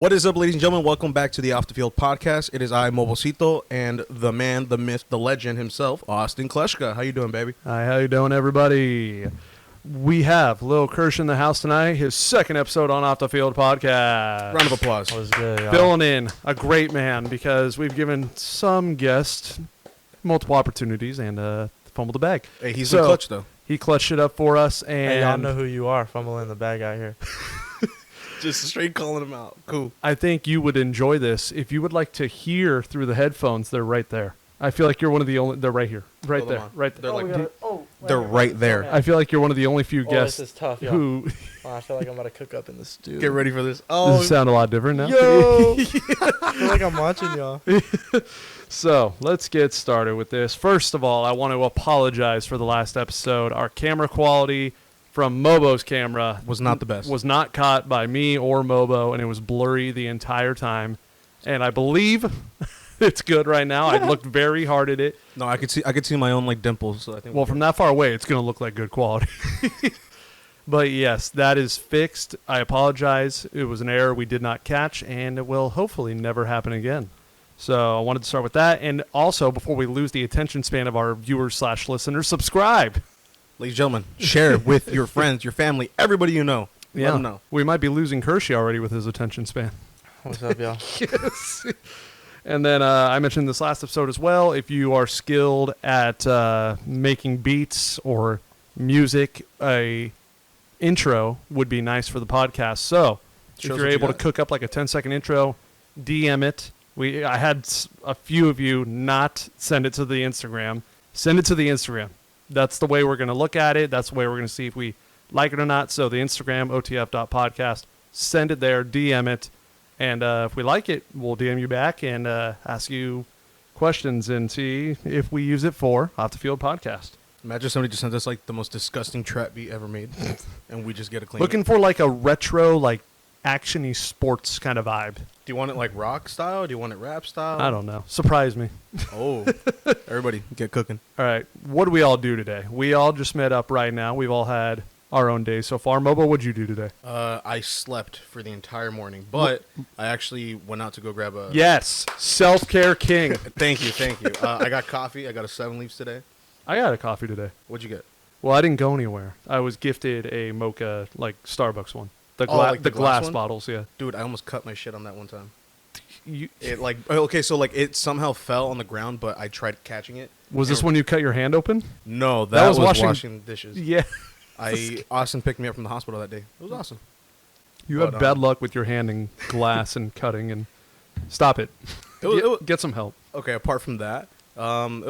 What is up, ladies and gentlemen? Welcome back to the Off the Field podcast. It is I, Mobocito, and the man, the myth, the legend himself, Austin Kleschka. How you doing, baby? Hi, how you doing, everybody? We have Lil Kersh in the house tonight, his second episode on Off the Field podcast. Round of applause. That was good, y'all. Filling in, a great man, because we've given some guests multiple opportunities and fumbled the bag. Hey, he's in clutch, though. He clutched it up for us, and Hey, y'all know who you are, fumbling the bag out here. Just straight calling him out. Cool. I think you would enjoy this. If you would like to hear through the headphones, they're right there. I feel like you're one of the only. They're right here, right Hold there, on. right there. They're right there. I feel like you're one of the only few guests This is tough, y'all. who. Oh, I feel like I'm about to cook up in the stew. Get ready for this. Does Oh, it sound a lot different now? Yo! I feel like I'm watching y'all. So let's get started with this. First of all, I want to apologize for the last episode. Our camera quality from Mobo's camera was not the best. was not caught by me or Mobo, and it was blurry the entire time. And I believe it's good right now. I looked very hard at it. No, I could see my own like dimples. So I think Well, from that far away, it's going to look like good quality. But yes, that is fixed. I apologize. It was an error we did not catch, and it will hopefully never happen again. So I wanted to start with that. And also, before we lose the attention span of our viewers/listeners, subscribe. ladies and gentlemen, share with your friends, your family, everybody you know. Let them know. We might be losing Kershey already with his attention span. What's up, y'all? Yes. And then I mentioned this last episode as well. If you are skilled at making beats or music, a intro would be nice for the podcast. So Show if us you're what you able to got. cook up like a 10-second intro, DM it. I had a few of you not send it to the Instagram. Send it to the Instagram. That's the way we're going to look at it. That's the way we're going to see if we like it or not. So the Instagram, otf.podcast, send it there, DM it. And if we like it, we'll DM you back and ask you questions and see if we use it for Off the Field podcast. Imagine somebody just sent us like the most disgusting trap beat ever made, and we just get a clean. Looking for like a retro, like action-y sports kind of vibe. Do you want it like rock style? Do you want it rap style? I don't know. Surprise me. Oh, everybody get cooking. All right. What do we all do today? We all just met up right now. We've all had our own days so far. Mobo, what'd you do today? I slept for the entire morning, but I actually went out to go grab a... Yes. Self-care king. Thank you. I got coffee. I got a 7 Leafs today. I got a coffee today. What'd you get? Well, I didn't go anywhere. I was gifted a mocha, like Starbucks one. The, like the glass glass one? bottles, yeah. Dude, I almost cut my shit on that one time. You, It like... Okay, so like it somehow fell on the ground, but I tried catching it. was this when you cut your hand open? No, that was washing- washing dishes. Yeah. Austin picked me up from the hospital that day. It was awesome. You But, have bad luck with your hand in glass and cutting and stop it. Get some help. Okay, apart from that, it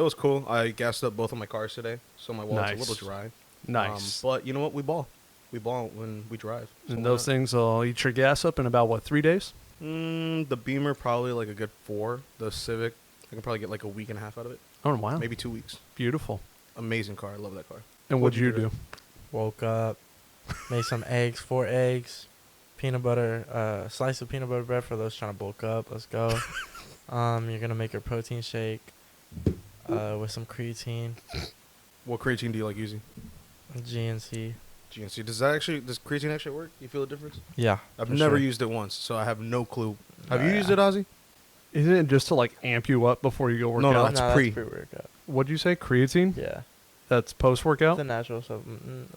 was cool. I gassed up both of my cars today, so my wallet's Nice. a little dry. Nice. But you know what? We ball. We ball when we drive. So And why those not? things will eat your gas up in about, what, 3 days? The Beamer probably like a good 4. The Civic, I can probably get like a week and a half out of it. Oh, wow. Maybe 2 weeks. Beautiful. Amazing car. I love that car. And what'd you do? Woke up, made some eggs, 4 eggs, peanut butter, slice of peanut butter bread for those trying to bulk up. Let's go. You're going to make a protein shake with some creatine, What creatine do you like using? GNC. GNC. Does creatine actually work? You feel the difference? Yeah. I've for never sure. used it once, so I have no clue. Have you Yeah. used it, Ozzy? Isn't it just to, like, amp you up before you go work No, out? that's pre. pre-workout. What'd you say? Creatine? Yeah. That's post-workout? It's a natural supplement.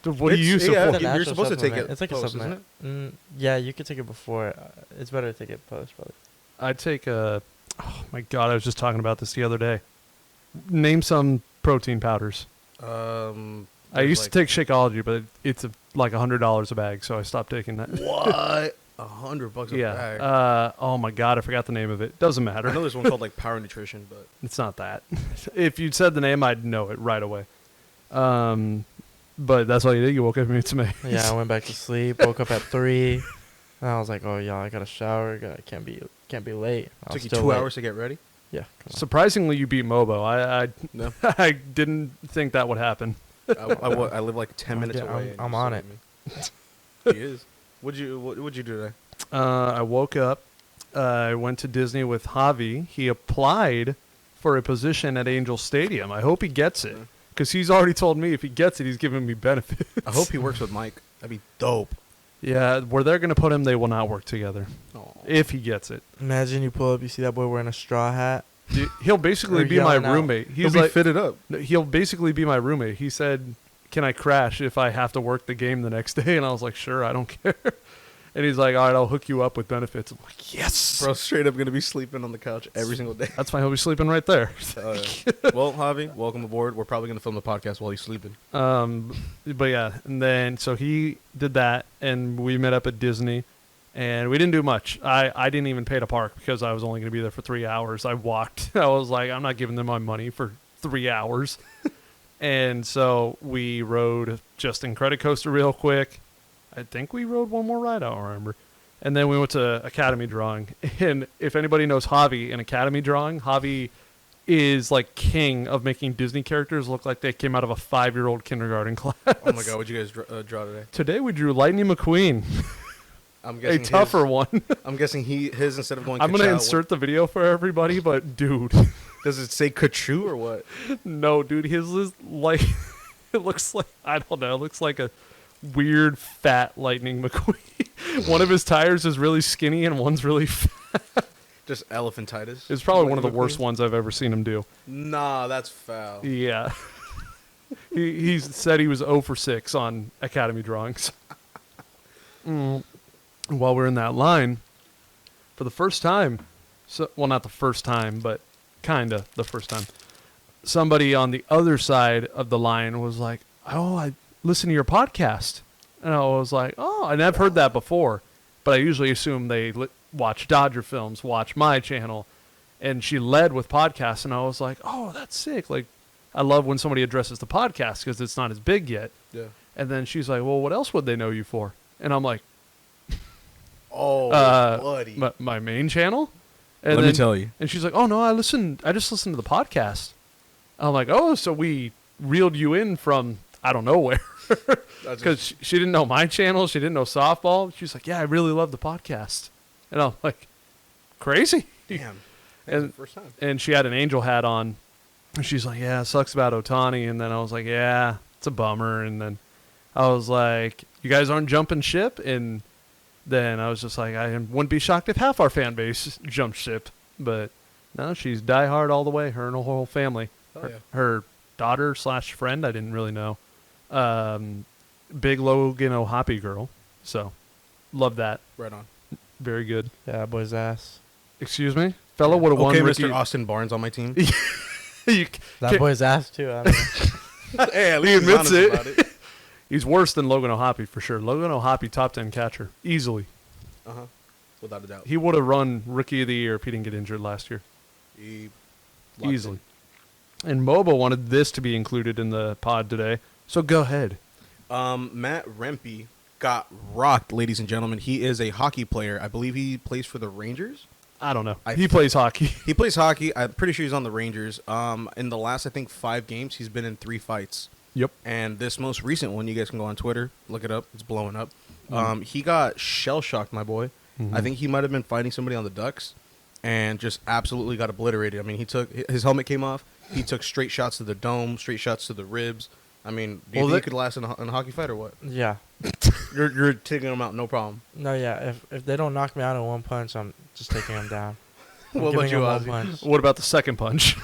What do you use it yeah, for? It's a you're natural supposed to take supplement. it It's like post, a isn't supplement. Yeah, you could take it before. It's better to take it post, probably. I take a... Oh, my God. I was just talking about this the other day. Name some protein powders. I used to take Shakeology, but it's like $100 a bag, so I stopped taking that. What? $100 a Yeah. bag. Oh, my God. I forgot the name of it. Doesn't I know matter. there's one called like Power Nutrition, but It's not that. If you'd said the name, I'd know it right away. But that's all you did. You woke up and made some eggs. Yeah, I went back to sleep. Woke up at 3. And I was like, "Oh, y'all, I gotta shower. I can't be late." I took was you still 2 late. hours to get ready. Yeah. Come Surprisingly, you beat Mobo. I No, I didn't think that would happen. I live like 10 minutes Yeah, away. I'm on it. He is. What'd you do today? I woke up. I went to Disney with Javi. He applied for a position at Angel Stadium. I hope he gets it, because he's already told me if he gets it, he's giving me benefits. I hope he works with Mike. That'd be dope. Yeah, where they're gonna put him, they will not work together Aw. if he gets it. Imagine you pull up, you see that boy wearing a straw hat. Dude, he'll basically Or be my yelling out. roommate. He'll He's be like, fitted up. he'll basically be my roommate. He said, "Can I crash if I have to work the game the next day?" And I was like, "Sure, I don't care." And he's like, "All right, I'll hook you up with benefits." I'm like, "Yes, Bro, straight up gonna be sleeping on the couch every single day. that's fine. He'll be sleeping right there." Oh, yeah. Well, Javi, welcome aboard. We're probably gonna film the podcast while he's sleeping. But yeah, and then so he did that, and we met up at Disney, and we didn't do much. I didn't even pay to park because I was only going to be there for 3 hours. I walked. I was like, I'm not giving them my money for 3 hours. And so we rode Justin Credit Coaster real quick. I think we rode one more ride. I don't remember. And then we went to Academy Drawing. And if anybody knows Javi in Academy Drawing, Javi is like king of making Disney characters look like they came out of a 5-year-old kindergarten class. Oh my god, what'd you guys draw today? Today we drew Lightning McQueen, I'm a guessing tougher one. I'm guessing his instead of going. I'm gonna Ka-chow, insert the video for everybody, but dude, Does it say Kachu or what? no, dude, his is like it looks like I don't know, it looks like a weird fat Lightning McQueen. One of his tires is really skinny and one's really fat. Just elephantitis. It's probably one of the Lightning worst McQueen? ones I've ever seen him do. Nah, that's foul. Yeah. he said he was 0 for 6 on Academy Drawings. While we're in that line, for the first time, well, not the first time, but kind of the first time, somebody on the other side of the line was like, "Oh, I listen to your podcast." And I was like, "Oh," and I've heard that before, but I usually assume they watch Dodger films, watch my channel. And she led with podcasts, and I was like, "Oh, that's sick!" Like, I love when somebody addresses the podcast because it's not as big yet. Yeah. And then she's like, "Well, what else would they know you for?" And I'm like, Oh, buddy. my main channel." And Let me tell you. And she's like, "Oh no, I just listened to the podcast." I'm like, "Oh, so we reeled you in from I don't know where." Because she didn't know my channel, she didn't know softball. She's like, "Yeah, I really love the podcast," and I'm like, "Crazy." Damn. And the first time. and she had an angel hat on, and she's like, "Yeah, it sucks about Otani." And then I was like, "Yeah, it's a bummer." And then I was like, "You guys aren't jumping ship?" And then I was just like, I wouldn't be shocked if half our fan base jumped ship. But no, she's diehard all the way. Her and her whole family. Oh, yeah. Her daughter / friend, I didn't really know. Big Logan O'Hoppy girl. So, love that. Right on. Very good. Yeah, that boy's ass. Excuse me? Fella would have won Okay, Ricky. Mr. Austin Barnes on my team. You That can't- boy's ass too. I mean, Hey, at He least he's admits honest it. about it. He's worse than Logan O'Hoppy for sure. Logan O'Hoppy, top 10 catcher. Easily. Uh-huh. Without a doubt. He would have run Rookie of the Year if he didn't get injured last year. He locked Easily. And Mobo wanted this to be included in the pod today. So go ahead. Matt Rempe got rocked, ladies and gentlemen. He is a hockey player. I believe he plays for the Rangers. I don't know. I He plays hockey. He plays hockey. I'm pretty sure he's on the Rangers. In the last, I think, 5 games, he's been in 3 fights. Yep. And this most recent one, you guys can go on Twitter, look it up. It's blowing up. He got shell-shocked, my boy. Mhm. I think he might have been fighting somebody on the Ducks and just absolutely got obliterated. I mean, his helmet came off. He took straight shots to the dome, straight shots to the ribs. I mean, do you think he could last in a hockey fight or what? yeah. You're taking him out, no problem. No, yeah. If they don't knock me out in one punch, I'm just taking him down. I'm What about giving you, him one Ozzy? punch. What about the second punch?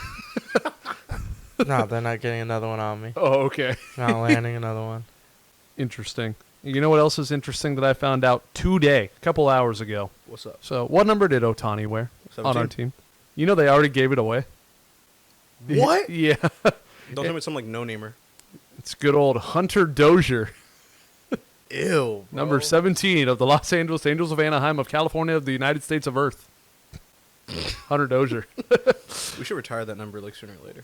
No, they're not getting another one on me. Oh, okay. Not landing another one. Interesting. You know what else is interesting that I found out today, a couple hours ago? What's up? So, what number did Otani wear on our 17? team? You know they already gave it away. What? Yeah. Don't tell me it's some like no-namer. It's good old Hunter Dozier, Ew. Bro. number 17 of the Los Angeles Angels of Anaheim of California of the United States of Earth. Hunter Dozier. We should retire that number like sooner or later.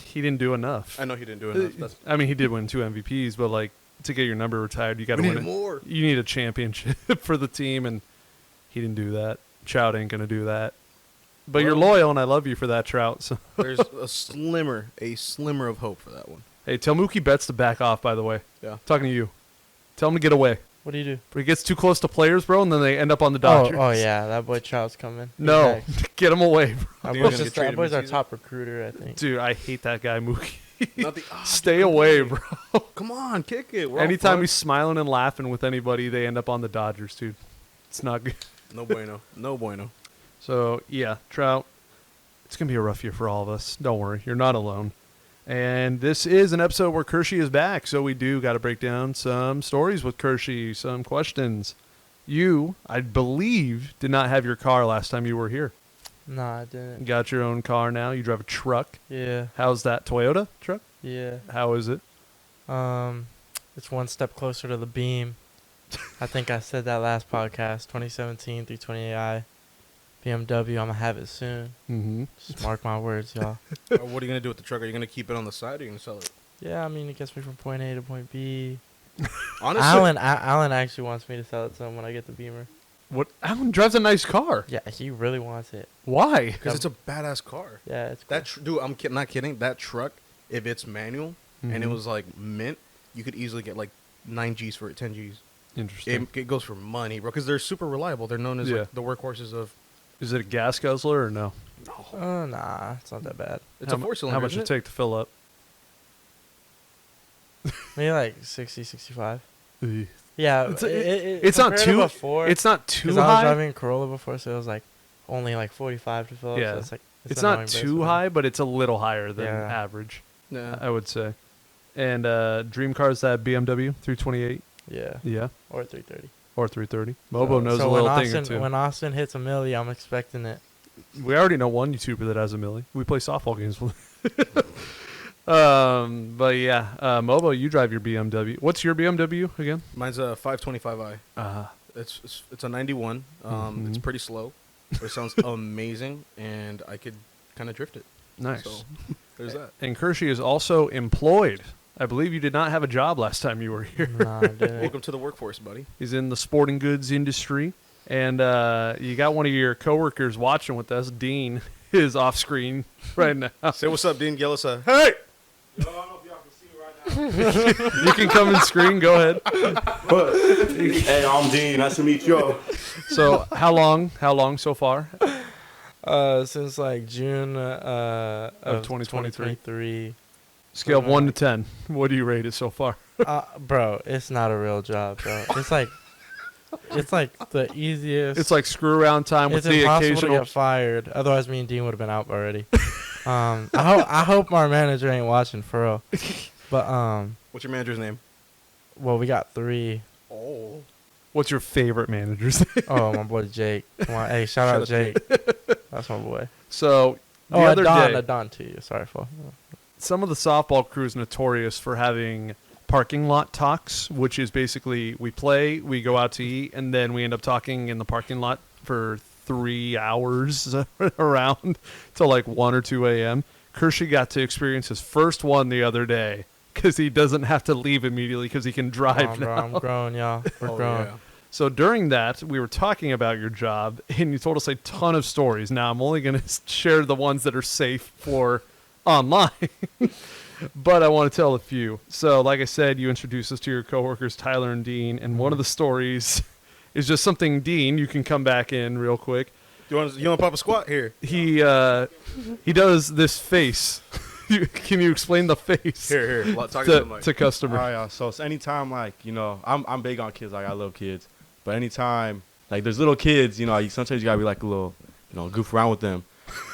He didn't do enough. I know he didn't do enough. That's, I mean, he did win 2 MVPs, but like to get your number retired, you got to we win need it. more. You need a championship for the team, and he didn't do that. Trout ain't gonna do that. But you're Well- loyal, and I love you for that, Trout. So There's a slimmer of hope for that one. hey, tell Mookie Betts to back off. By the way, Yeah. talking to you. Tell him to get away. What do you do? But he gets too close to players, bro, and then they end up on the Dodgers. Oh, yeah. That boy Trout's coming. He's No, next. get him away, bro. That Think boy's, he's gonna just, get that traded boy's our mid-season? top recruiter, I think. Dude, I hate that guy, Mookie. Not the, Stay away, bro. Come on, kick it. We're all Anytime fucked. he's smiling and laughing with anybody, they end up on the Dodgers, dude. It's not good. No bueno. No bueno. So, yeah, Trout, it's going to be a rough year for all of us. Don't worry. You're not alone. And this is an episode where Kersh is back, so we do got to break down some stories with Kersh, some questions. You, I believe, did not have your car last time you were here. No, I didn't. You got your own car now. You drive a truck. Yeah. How's that Toyota truck? Yeah. How is it? It's one step closer to the Beam. I think I said that last podcast. 2017 through 28i BMW. I'm gonna have it soon. Mm-hmm. Just mark my words, y'all. What are you going to do with the truck? Are you going to keep it on the side or are you going to sell it? Yeah, I mean it gets me from point A to point B. Honestly, Alan actually wants me to sell it to him when I get the Beamer. What? Alan drives a nice car. Yeah, he really wants it. Why? because it's a badass car. Yeah, it's cool. That dude, I'm not kidding. That truck, if it's manual and it Mhm. was like mint, you could easily get like 9 G's for it, 10 G's. Interesting. It goes for money, bro, because they're super reliable. They're known as Yeah. like, the workhorses of. Is it a gas guzzler or no? Nah, it's not that bad. It's How a mu- 4-cylinder. How much isn't it take to fill up? Maybe like 60, 65. Ugh. Yeah, It's not compared to too. before. It's not too Because I was high. driving a Corolla before, so it was like only like 45 to fill up. Yeah. So it's like It's annoying, not but it's too fine. high, but it's a little higher than Yeah. average, Yeah. I would say. And dream car is that BMW 328, Yeah, yeah, or 330. or 330. Mobo knows so a when little thing or Austin, two. when Austin hits a milli, I'm expecting it. We already know one YouTuber that has a milli. We play softball games with. But yeah, Mobo, you drive your BMW. What's your BMW again? Mine's a 525i. Uh, It's a 91. It's Mhm. pretty slow, but it sounds amazing, and I could kind of drift it. nice. So there's that. And Kersh is also employed. I believe you did not have a job last time you were here. Nah, I didn't. Welcome to the workforce, buddy. He's in the sporting goods industry. And you got one of your coworkers watching with us. Dean is off screen right now. Say what's up, Dean. Yell us a hey. Yo, I don't know if y'all can see right now. You can come and screen. Go ahead. Hey, I'm Dean. Nice to meet you. So how long? How long so far? Since like June of 2023. 2023. Scale of 1 to 10. What do you rate it so far? Bro, it's not a real job, bro. It's like the easiest. It's like screw around time with It's the impossible to occasional. get fired. Otherwise, me and Dean would have been out already. I hope our manager ain't watching for real. But What's your manager's name? well, we got 3. Oh. What's your favorite manager's name? Oh, my boy Jake. Come on, hey, shout out Jake. That's my boy. So the Oh, other day, Adon to you. Sorry, for. some of the softball crew is notorious for having parking lot talks, which is basically we play, we go out to eat, and then we end up talking in the parking lot for 3 hours around till like 1 or 2 a.m. Kersh got to experience his first one the other day because he doesn't have to leave immediately because he can drive Bro, now. I'm grown, y'all. We're Oh, grown. yeah. So during that, we were talking about your job, and you told us a ton of stories. Now, I'm only going to share the ones that are safe for online, but I want to tell a few. So, like I said, you introduced us to your coworkers, Tyler and Dean, and one of the stories is just something, Dean, you can come back in real quick. You want to pop a squat here? He does this face. Can you explain the face Here. Talk to the to mic. customer? All right, y'all. So it's anytime, like, you know, I'm big on kids. Like, I love kids. But anytime, like, there's little kids, you know, sometimes you got to be like a little, you know, goof around with them.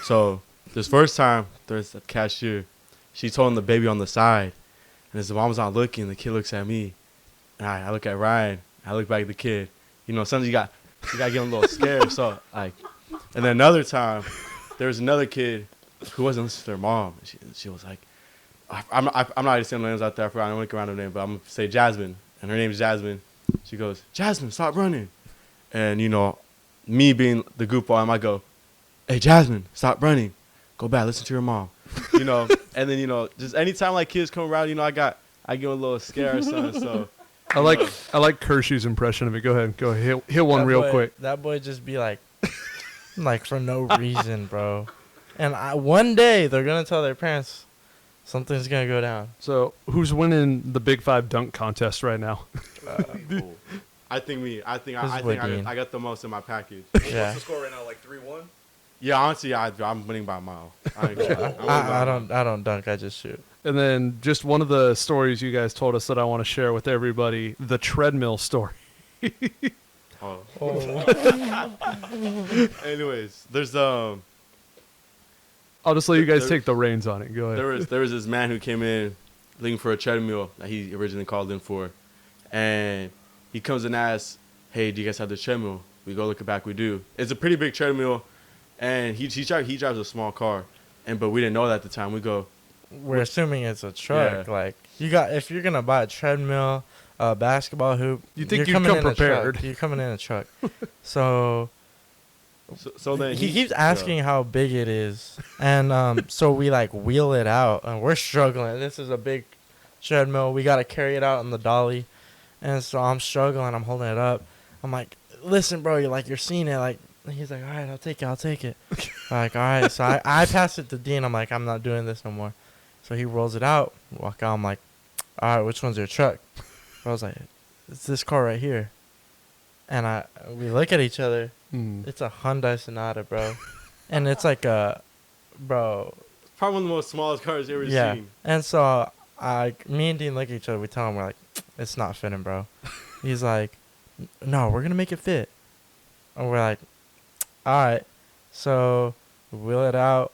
So this first time, there's a cashier. She's holding the baby on the side. And as the mom's not looking, the kid looks at me. And I look at Ryan. I look back at the kid. You know, sometimes you got to get a little scared. So, like, and then another time, there was another kid who wasn't listening to their mom. She was like, I'm not even saying names out there. I forgot. I don't look around her name, but I'm going to say Jasmine. And her name's Jasmine. She goes, Jasmine, stop running. And, you know, me being the goofball, I might go, hey, Jasmine, stop running. Go back, listen to your mom. You know, and then, you know, just anytime like kids come around, you know, I get a little scared or something. So I like Kersh's impression of it. Go ahead. Hit one real quick. That boy just be like, like for no reason, bro. And one day they're gonna tell their parents something's gonna go down. So, who's winning the Big Five dunk contest right now? I think me. I think This is I what think Dean. I got the most in my package. Yeah. What's the score right now? Like 3-1? Yeah, honestly, I'm winning by a mile. I don't dunk. I just shoot. And then just one of the stories you guys told us that I want to share with everybody, the treadmill story. Oh. Oh. Anyways, there's I'll just let you guys There- take the reins on it. Go ahead. there was this man who came in looking for a treadmill that he originally called in for, and he comes and asks, "Hey, do you guys have this treadmill?" We go look it back. We do. It's a pretty big treadmill, and he drives a small car, but we didn't know that at the time. We go, We're assuming it's a truck. Yeah. Like if you're gonna buy a treadmill, a basketball hoop, You think you're you'd coming come in a truck. prepared. You're coming in a truck. So so then he keeps asking how big it is, and so we like wheel it out, and we're struggling. This is a big treadmill. We gotta carry it out on the dolly, and so I'm struggling. I'm holding it up. I'm like, listen, bro, you're seeing it. Like he's like, all right, I'll take it. I'm like, all right. So I pass it to Dean. I'm like, I'm not doing this no more. So he rolls it out. Walk out. I'm like, all right, which one's your truck? I was like, it's this car right here. And we look at each other. It's a Hyundai Sonata, bro. And it's like bro. probably one of the most smallest cars you ever Yeah. seen. And so me and Dean look at each other. We tell him, we're like, it's not fitting, bro. He's like, no, we're going to make it fit. And we're like, all right. So we wheel it out.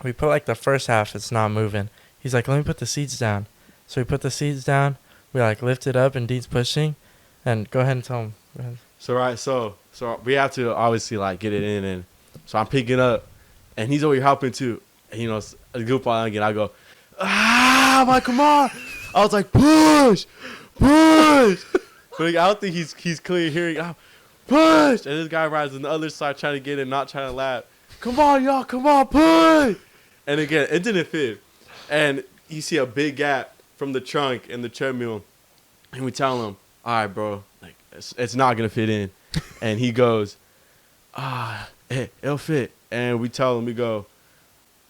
We put like the first half, it's not moving. He's like, let me put the seats down. So we put the seats down. We like lift it up and Dean's pushing. And go ahead and tell him. Go ahead. So we have to obviously like get it in, and so I'm picking up, and he's over here helping too. And, you know, a good part again. I go, I'm like, come on. I was like, push. But like, I don't think he's clearly hearing. Push. And this guy rides on the other side trying to get in, not trying to laugh. Come on, y'all. Come on, push. And again, it didn't fit. And you see a big gap from the trunk and the treadmill, and we tell him, all right, bro, like it's not gonna fit in. And he goes, it'll fit. And we tell him, we go,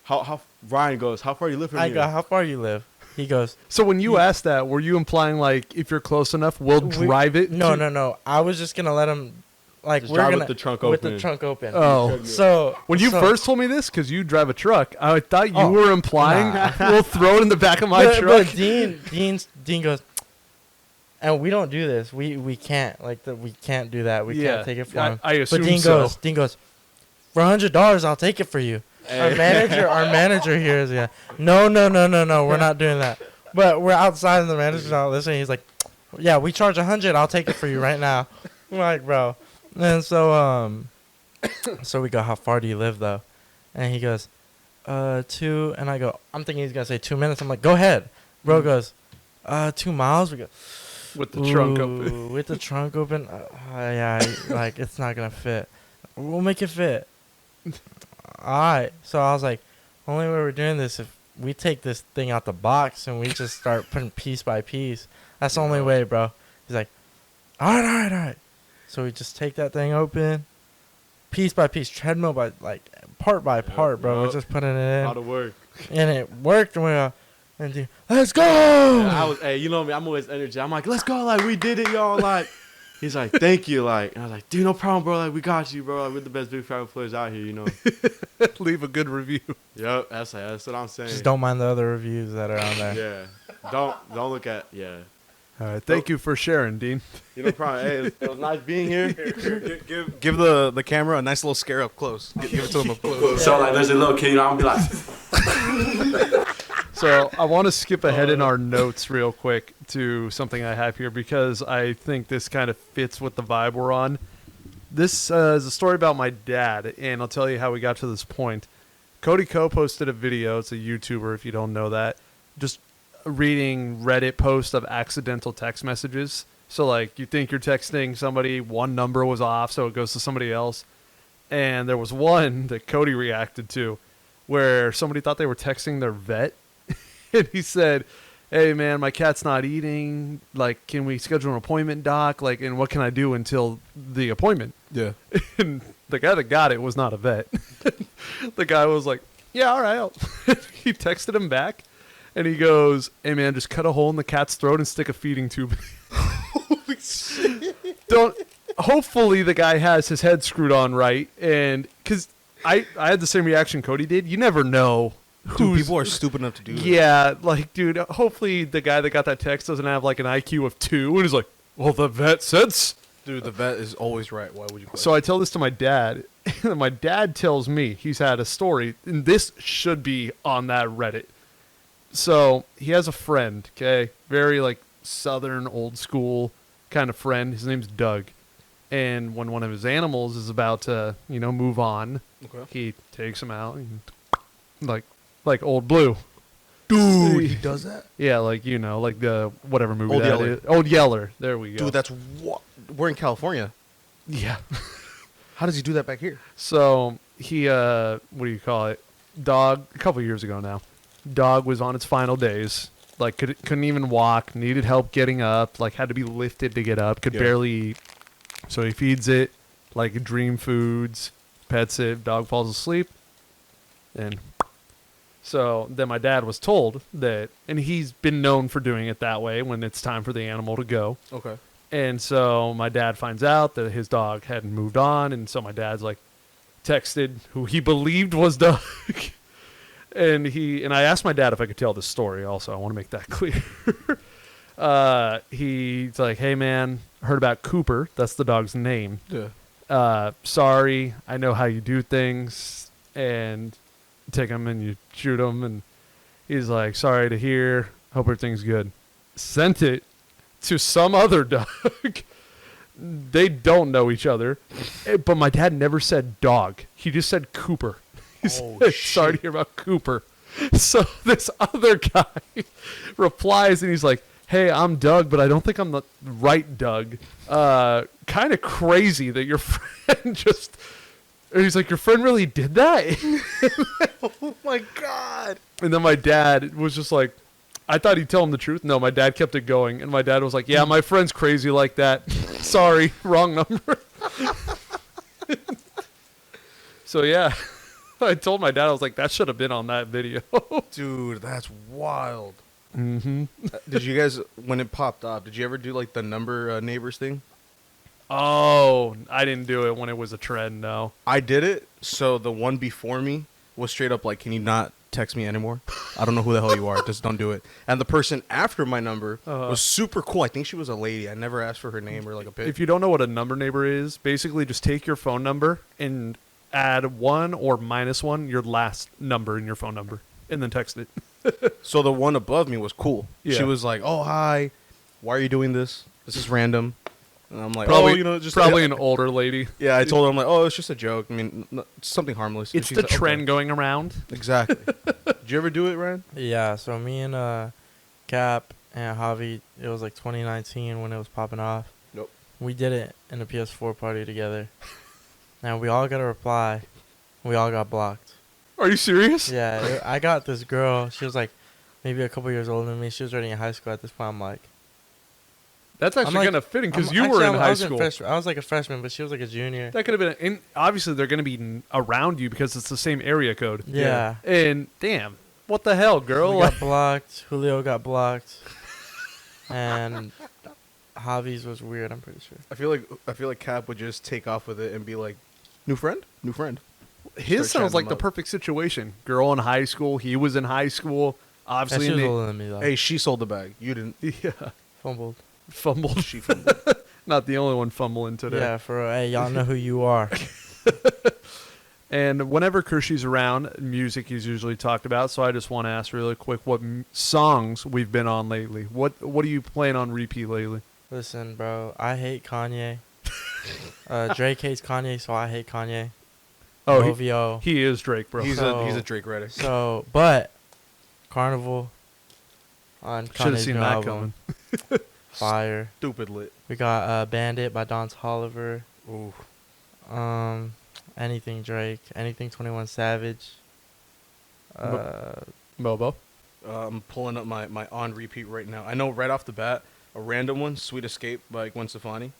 how Ryan goes, how far you live from I here? go, how far you live? He goes, So when you asked that, were you implying like if you're close enough, we'll drive it? No. I was just gonna let him, like, Just we're drive gonna with the trunk with the open. trunk open. Oh. So When you so- first told me this, because you drive a truck, I thought you Oh, were implying nah. we'll throw it in the back of my but truck. Dean goes, and we don't do this. We can't we can't do that. We can't take it from him. I assume But Dean so. goes, for $100, I'll take it for you. Our manager here is no, we're not doing that. But we're outside and the manager's not listening. He's like, yeah, we charge $100. I'll take it for you right now. I'm like, bro. And so so we go, how far do you live though? And he goes, 2. And I go, I'm thinking he's gonna say 2 minutes. I'm like, go ahead. Bro goes, 2 miles. We go, With the trunk open. with the trunk open. Yeah, like it's not gonna fit. We'll make it fit. All right. So I was like, only way we're doing this if we take this thing out the box and we just start putting piece by piece. That's the only way, bro. He's like, all right. So we just take that thing open, piece by piece, treadmill by part by part, bro. We're just putting it How in, to work. and it worked. And we were, and dude, let's go. And hey, you know me, I'm always energy. I'm like, let's go, like we did it, y'all. Like, he's like, thank you, like, and I was like, dude, no problem, bro. Like, we got you, bro. Like, we're the best big family players out here, you know. Leave a good review. Yep, that's what I'm saying. Just don't mind the other reviews that are on there. Yeah, don't look at All right, thank you for sharing, Dean. You know, problem. Hey, it was nice being here. Give the camera a nice little scare up close. Give it to him up close. So like, there's a little kid, you know, I'm gonna be like, So I want to skip ahead in our notes real quick to something I have here because I think this kind of fits with the vibe we're on. This is a story about my dad, and I'll tell you how we got to this point. Cody Co posted a video. It's a YouTuber, if you don't know that. Just reading Reddit posts of accidental text messages. So, like, you think you're texting somebody, one number was off, so it goes to somebody else. And there was one that Cody reacted to where somebody thought they were texting their vet. And he said, hey, man, my cat's not eating. Like, can we schedule an appointment, doc? Like, and what can I do until the appointment? Yeah. And the guy that got it was not a vet. The guy was like, yeah, all right. He texted him back, and he goes, hey, man, just cut a hole in the cat's throat and stick a feeding tube. Holy shit. Hopefully the guy has his head screwed on right, and because I had the same reaction Cody did. You never know. Dude, people are stupid enough to do that. Yeah, like, dude, hopefully the guy that got that text doesn't have, like, an IQ of 2, and he's like, well, the vet said Dude, the vet is always right. Why would you question? So I tell this to my dad, and my dad tells me he's had a story, and this should be on that Reddit. So he has a friend, okay? Very, like, southern, old school kind of friend. His name's Doug. And when one of his animals is about to, move on, he takes him out, and, like Old Blue. Dude, he does that? Yeah, like, like the whatever movie Old that Yeller. is. Old Yeller. There we go. Dude, that's what we're in California. Yeah. How does he do that back here? So he, what do you call it? Dog, a couple years ago now. Dog was on its final days. Like, couldn't even walk, needed help getting up, like, had to be lifted to get up, could barely eat. So he feeds it, like, dream foods, pets it, dog falls asleep, and so then my dad was told that, and he's been known for doing it that way when it's time for the animal to go. Okay. And so my dad finds out that his dog hadn't moved on, and so my dad's like texted who he believed was Doug. and I asked my dad if I could tell this story also. I want to make that clear. He's like, "Hey man, heard about Cooper. That's the dog's name. Yeah. Sorry, I know how you do things." And take him and you shoot him, and he's like, "Sorry to hear. Hope everything's good." Sent it to some other dog. They don't know each other, but my dad never said dog. He just said Cooper. He said, "Sorry to hear about Cooper." So this other guy replies, and he's like, "Hey, I'm Doug, but I don't think I'm the right Doug. Kind of crazy that your friend just..." And he's like, "Your friend really did that?" Oh my God. And then my dad was just like, I thought he'd tell him the truth. No, my dad kept it going. And my dad was like, "Yeah, my friend's crazy like that. Sorry, wrong number." So, yeah, I told my dad, I was like, that should have been on that video. Dude, that's wild. Mm-hmm. Did you guys, when it popped up, did you ever do like the number neighbors thing? Oh, I didn't do it when it was a trend, no. I did it. So the one before me was straight up like, "Can you not text me anymore? I don't know who the hell you are. Just don't do it." And the person after my number was super cool. I think she was a lady. I never asked for her name or like a pic. If you don't know what a number neighbor is, basically just take your phone number and add 1 or -1, your last number in your phone number, and then text it. So the one above me was cool. Yeah. She was like, "Oh, hi. Why are you doing this? This is random." And I'm like, Probably, "Oh, just probably an older lady. Yeah, I told her, I'm like, "Oh, it's just a joke. I mean, it's something harmless." And It's she's the like, "Okay." trend going around. Exactly. Did you ever do it, Ryan? Yeah, so me and Cap and Javi, it was like 2019 when it was popping off. Nope. We did it in a PS4 party together. And we all got a reply. We all got blocked. Are you serious? Yeah, I got this girl. She was like maybe a couple years older than me. She was already in high school at this point. I'm like... That's actually like- kind of fitting because I'm- you were actually, in I high was school. I was like a freshman, but she was like a junior. That could have been. And obviously, they're going to be around you because it's the same area code. Yeah. And damn, what the hell, girl? We got blocked. Julio got blocked. And Javi's was weird, I'm pretty sure. I feel like Cap would just take off with it and be like, "New friend, new friend." His Start sounds like chatting the them up. perfect situation. Girl in high school. He was in high school. Yeah, Obviously, she was in the- older than me, though. Hey, she sold the bag. You didn't. yeah, Fumbled. fumbled. She fumbled. Not the only one fumbling today. Yeah, for real. Hey, y'all know who you are. And whenever Kersh's around, music is usually talked about. So I just want to ask really quick what songs we've been on lately. What are you playing on repeat lately? Listen, bro, I hate Kanye. Drake hates Kanye, so I hate Kanye. Oh, OVO. he is Drake, bro. He's a Drake Reddick. So, but Carnival on Should have Kanye's seen new that album. coming. Fire. Stupid lit. We got Bandit by Don Toliver. Ooh. Anything Drake. Anything 21 Savage. Mobo. I'm pulling up my on repeat right now. I know right off the bat, a random one, "Sweet Escape" by Gwen Stefani.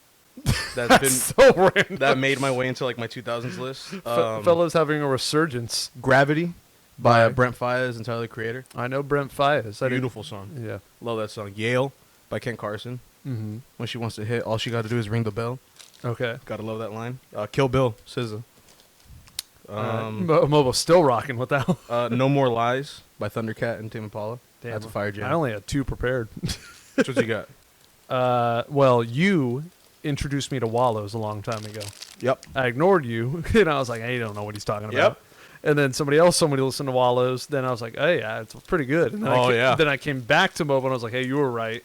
That's been So random. that made my way into like my 2000s list. Fella's having a resurgence. "Gravity" by By- Brent Faiyaz and Tyler the Creator. I know Brent Faiyaz. Beautiful song. Yeah. Love that song. "Yale" by Ken Carson. Mm-hmm. When she wants to hit, all she got to do is ring the bell. Okay. Gotta love that line. "Kill Bill" SZA. Mobo's still rocking with that one. No More Lies by Thundercat and Tame Impala. Damn, That's a fire jam. I only had 2 prepared. Which one you got? Well, you introduced me to Wallows a long time ago. Yep. I ignored you, and I was like, I don't know what he's talking about. Yep. And then somebody listened to Wallows. Then I was like, hey, yeah, it's pretty good. And then Then I came back to Mobo, and I was like, hey, you were right.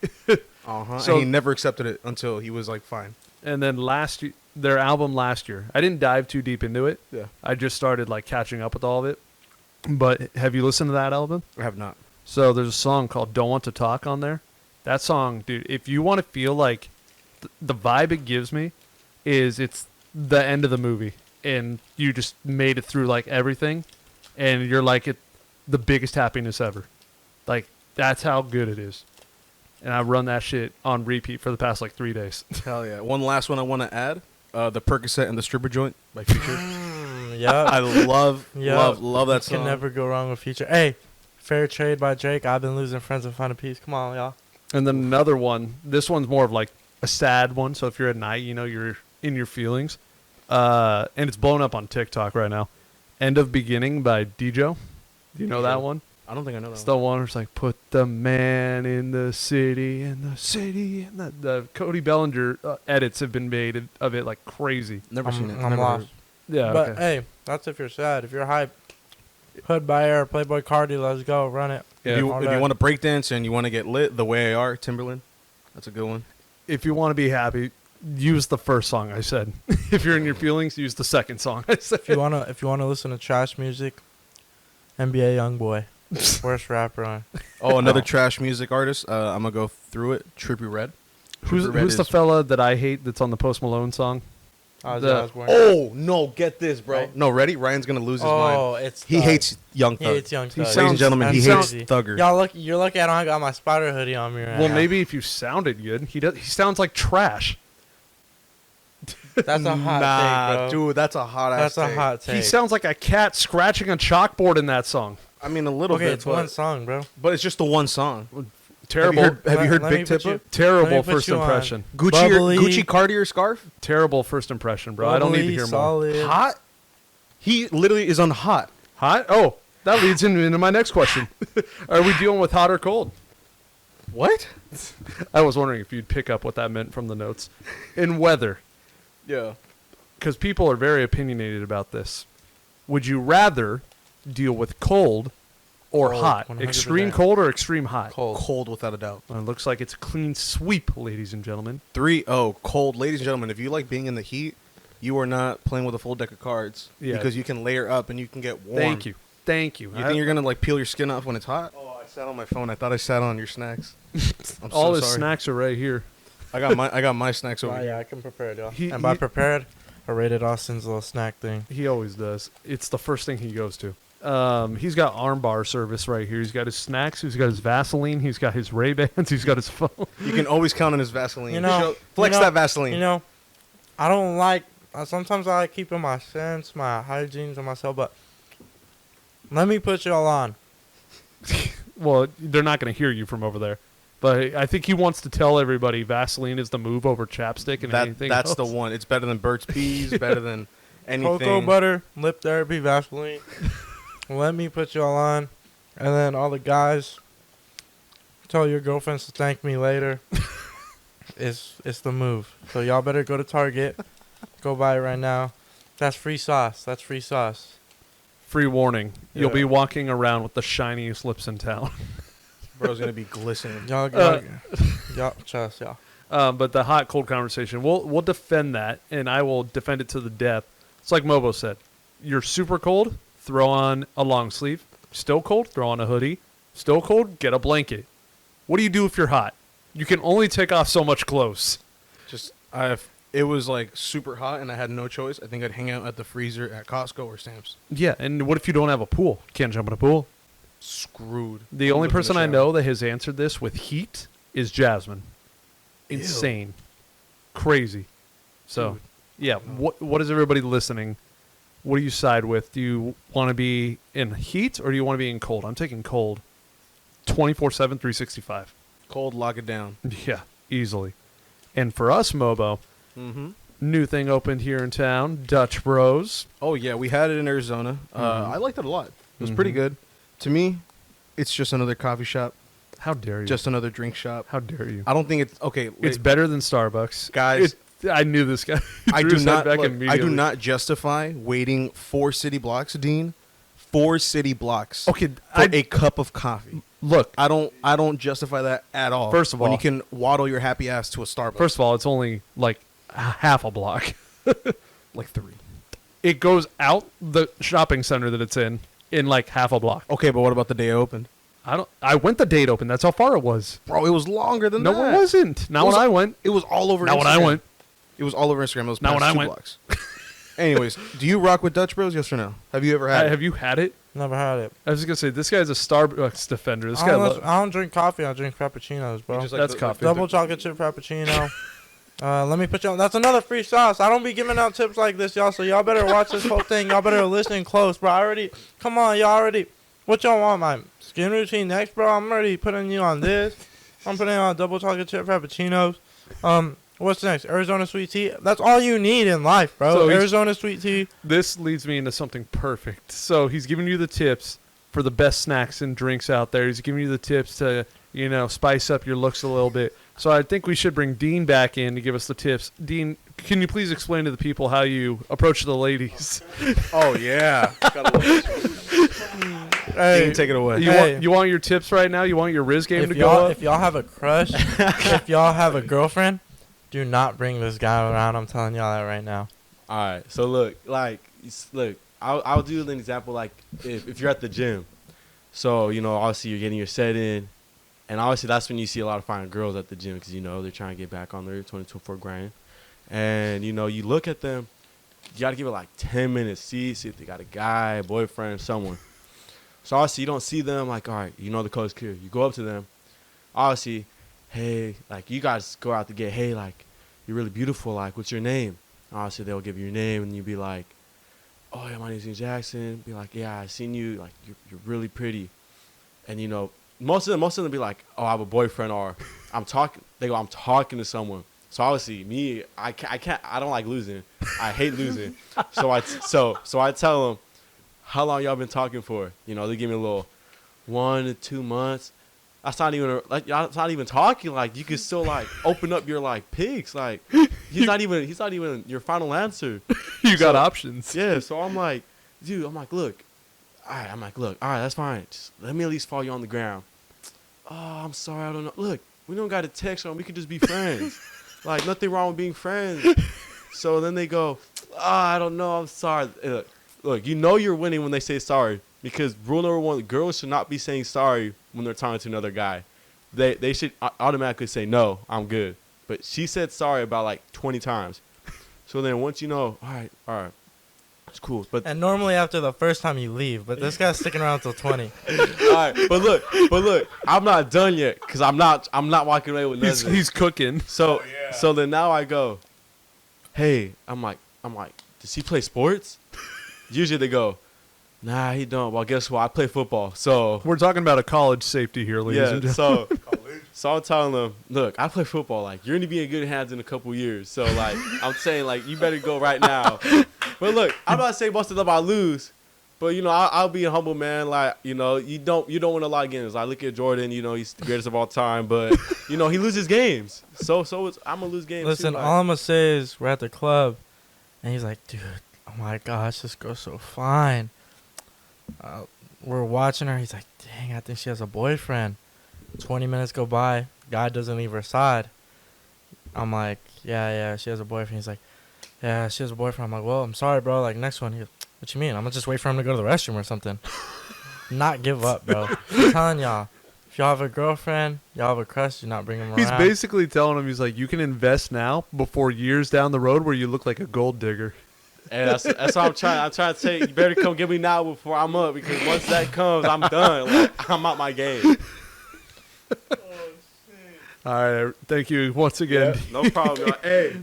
Uh-huh. So- And he never accepted it until he was like, fine. And then their album last year, I didn't dive too deep into it. Yeah. I just started like catching up with all of it. But have you listened to that album? I have not. So there's a song called Don't Want to Talk on there. That song, dude, if you want to feel like the vibe it gives me is it's the end of the movie and you just made it through like everything and you're like the biggest happiness ever. Like that's how good it is. And I run that shit on repeat for the past like 3 days. Hell yeah. One last one I want to add. The Percocet and the Stripper Joint by Future. Yep. I love that You song. can never go wrong with Future. Hey, Fair Trade by Drake. I've been losing friends and finding peace. Come on, y'all. And then another one. This one's more of like a sad one. So if you're at night, you know, you're in your feelings. And it's blown up on TikTok right now. End of Beginning by Dijo. Do you know that one? I don't think I know that It's one. the one where it's like, put the man in the city, and the Cody Bellinger edits have been made of it like crazy. Never seen it. I'm Never lost. heard. Yeah, But okay. hey, that's if you're sad. If you're hype, Hood by Air, Playboy Cardi, let's go, run it. Yeah. If you, All if day. you want to break dance and you want to get lit, The Way I Are, Timberland. That's a good one. If you want to be happy, use the first song I said. If you're in your feelings, use the second song I said. If you wanna listen to trash music, NBA YoungBoy, worst rapper on. Oh, another trash music artist. I'm going to go through it. Trippie Redd. Who's Trippie Redd the is- fella that I hate that's on the Post Malone song? Ozzy The- Osbourne. Oh, no. Get this, bro. Right. No, ready? Ryan's going to lose his mind. Oh, it's He Thug. hates Young He Thug. hates Young Thug. sounds- Ladies and gentlemen, he That's hates crazy. Thugger. You're lucky I don't got my spider hoodie on me right Well, now. maybe if you sounded good. He sounds like trash. That's a hot nah, take, bro. dude, that's a hot ass That's a hot take. He sounds like a cat scratching a chalkboard in that song. I mean, a little Okay, bit, it's but, one song, bro. but it's just the one song. Terrible, Have you heard Let Big me put Tipper? you- terrible let me put first you on. impression. Bubbly. Gucci Cartier scarf? Terrible first impression, bro. I don't need to Bubbly, hear more. solid. Hot? He literally is on hot. Hot? Oh, that leads into my next question. Are we dealing with hot or cold? What? I was wondering if you'd pick up what that meant from the notes. In weather, Yeah. because people are very opinionated about this. Would you rather deal with cold or Cold, hot? 100%. Extreme cold or extreme hot? Cold. Cold without a doubt. Well, it looks like it's a clean sweep, ladies and gentlemen. 3-0, cold. Ladies and gentlemen, if you like being in the heat, you are not playing with a full deck of cards. Yeah. Because you can layer up and you can get warm. Thank you. Thank you. You think you're going to like peel your skin off when it's hot? Oh, I sat on my phone. I thought I sat on your snacks. I'm all so his sorry. snacks are right here. I got my snacks over Oh, here. yeah, I can prepare it, y'all. He- And by he- prepared, I rated Austin's little snack thing. He always does. It's the first thing he goes to. He's got armbar service right here. He's got his snacks. He's got his Vaseline. He's got his Ray-Bans. He's got his phone. You can always count on his Vaseline. You know, Flex you know- that Vaseline. You know, I don't like. Sometimes I like keeping my scents, my hygiene to myself, but let me put y'all on. Well, they're not going to hear you from over there. But I think he wants to tell everybody Vaseline is the move over chapstick and anything That's else. the one. It's better than Burt's Peas, better than anything. Cocoa butter, lip therapy, Vaseline. Let me put y'all on, and then all the guys tell your girlfriends to thank me later. It's the move. So y'all better go to Target, go buy it right now. That's free sauce. That's free sauce. Free warning. You'll Yeah. be walking around with the shiniest lips in town. Bro's going to be glistening. Y'all trust y'all. But the hot cold conversation, we'll defend that, and I will defend it to the death. It's like Mobo said. You're super cold, throw on a long sleeve. Still cold, throw on a hoodie. Still cold, get a blanket. What do you do if you're hot? You can only take off so much clothes. It was like super hot and I had no choice. I think I'd hang out at the freezer at Costco or Sam's. Yeah, and what if you don't have a pool? Can't jump in a pool. Screwed. The I'm only living in person the I shower. know that has answered this with heat is Jasmine. Ew. Insane. Crazy. So, Dude. yeah, what is everybody listening? What do you side with? Do you want to be in heat or do you want to be in cold? I'm taking cold. 24/7, 365. Cold, lock it down. Yeah, easily. And for us, Mobo, Mm-hmm. new thing opened here in town, Dutch Bros. Oh yeah, we had it in Arizona. I liked it a lot. It was pretty good. To me, it's just another coffee shop, How dare you? just another drink shop. How dare you? I don't think it's okay. It's better than Starbucks. Guys. I knew this guy. I Drew do said not. back Look, I do immediately. not justify waiting 4 city blocks, Dean. 4 city blocks. Okay, For a cup of coffee. look. I don't justify that at all. First of when all- you can waddle your happy ass to a Starbucks. First of all, it's only like half a block. like 3. It goes out the shopping center that it's in like half a block. Okay, but what about the day it opened? I went the date open. That's how far it was. Bro, it was longer than No, that. it wasn't. Not It was- when I went. It was all over. Not Instagram. when I went. It was all over Instagram. It was Not past when I 2 went. blocks. Anyways, do you rock with Dutch Bros? Yes or no? Have you ever had? it? Have you had it? Never had it. I was just gonna say this guy's a Starbucks defender. This I guy. don't, I don't drink coffee. I drink frappuccinos, bro. You just like That's the- coffee. Double chocolate chip frappuccino. Let me put you on. That's another free sauce. I don't be giving out tips like this, y'all. So y'all better watch this whole thing. Y'all better listen close, bro. Come on, y'all already. What y'all want, my skin routine next, bro? I'm already putting you on this. I'm putting you on double chocolate chip frappuccinos. What's next? Arizona sweet tea. That's all you need in life, bro. So Arizona sweet tea. This leads me into something perfect. So he's giving you the tips for the best snacks and drinks out there. He's giving you the tips to, spice up your looks a little bit. So I think we should bring Dean back in to give us the tips. Dean, can you please explain to the people how you approach the ladies? Oh yeah. Hey, Dean, take it away. You want your tips right now? You want your Riz game to go up? if y'all have a crush, if y'all have a girlfriend, do not bring this guy around. I'm telling y'all that right now. All right. So look, I'll do an example. Like if you're at the gym, so obviously you're getting your set in, and obviously that's when you see a lot of fine girls at the gym because they're trying to get back on their 2024 grind, and you look at them, you gotta give it like 10 minutes, see if they got a guy, a boyfriend, someone. So obviously you don't see them like, all right, the coast clear. You go up to them, obviously, hey, like you guys go out the gate, hey, like you're really beautiful, like what's your name? Obviously they'll give you your name and you be like, oh yeah, my name's Ian Jackson. Be like, yeah, I seen you, like you're really pretty, and most of them be like, oh, I have a boyfriend, or I'm talking. They go, I'm talking to someone. So obviously me, I can't, I don't like losing. I hate losing. So I tell them, how long y'all been talking for? They give me a little 1 to 2 months. That's not even that's not even talking. Like you can still like open up your like pics. Like he's not even your final answer. You got options. Yeah. So I'm like, dude. Look. All right. Look. All right. That's fine. Just let me at least follow you on the ground. Oh, I'm sorry. I don't know. Look, we don't got to text on. We could just be friends. Like nothing wrong with being friends. So then they go, I don't know. I'm sorry. Look, you're winning when they say sorry. Because rule number 1, girls should not be saying sorry when they're talking to another guy. They should automatically say, no, I'm good. But she said sorry about like 20 times. So then once all right, it's cool. But And normally after the first time you leave, but this guy's sticking around till 20. all right, but look, I'm not done yet because I'm not walking away with nothing. He's cooking. So then now I go, hey, I'm like, does he play sports? Usually they go, nah, he don't. Well, guess what? I play football. So We're talking about a college safety here, ladies and yeah, gentlemen. so I'm telling them, look, I play football. Like you're gonna be in good hands in a couple years. So like I'm saying, like you better go right now. But look, I'm not saying most of them I lose, but I'll be a humble man. Like you don't win a lot of games. I look at Jordan, he's the greatest of all time, but he loses games. So I'm gonna lose games. Listen, too, like. all I'm going to say is we're at the club, and he's like, dude, oh my gosh, this girl's so fine. We're watching her. He's like, dang, I think she has a boyfriend. 20 minutes go by. Guy doesn't leave her side. I'm like, yeah, she has a boyfriend. He's like, yeah, she has a boyfriend. I'm like, well, I'm sorry, bro. Like, next one. He goes, what you mean? I'm going to just wait for him to go to the restroom or something. Not give up, bro. I'm telling y'all. If y'all have a girlfriend, y'all have a crush, do not bring him around. He's basically telling him, he's like, you can invest now before years down the road where you look like a gold digger. And that's what I'm trying to say. You better come get me now before I'm up, because once that comes, I'm done. Like, I'm out my game. All right. Thank you once again. Yeah, no problem. Hey,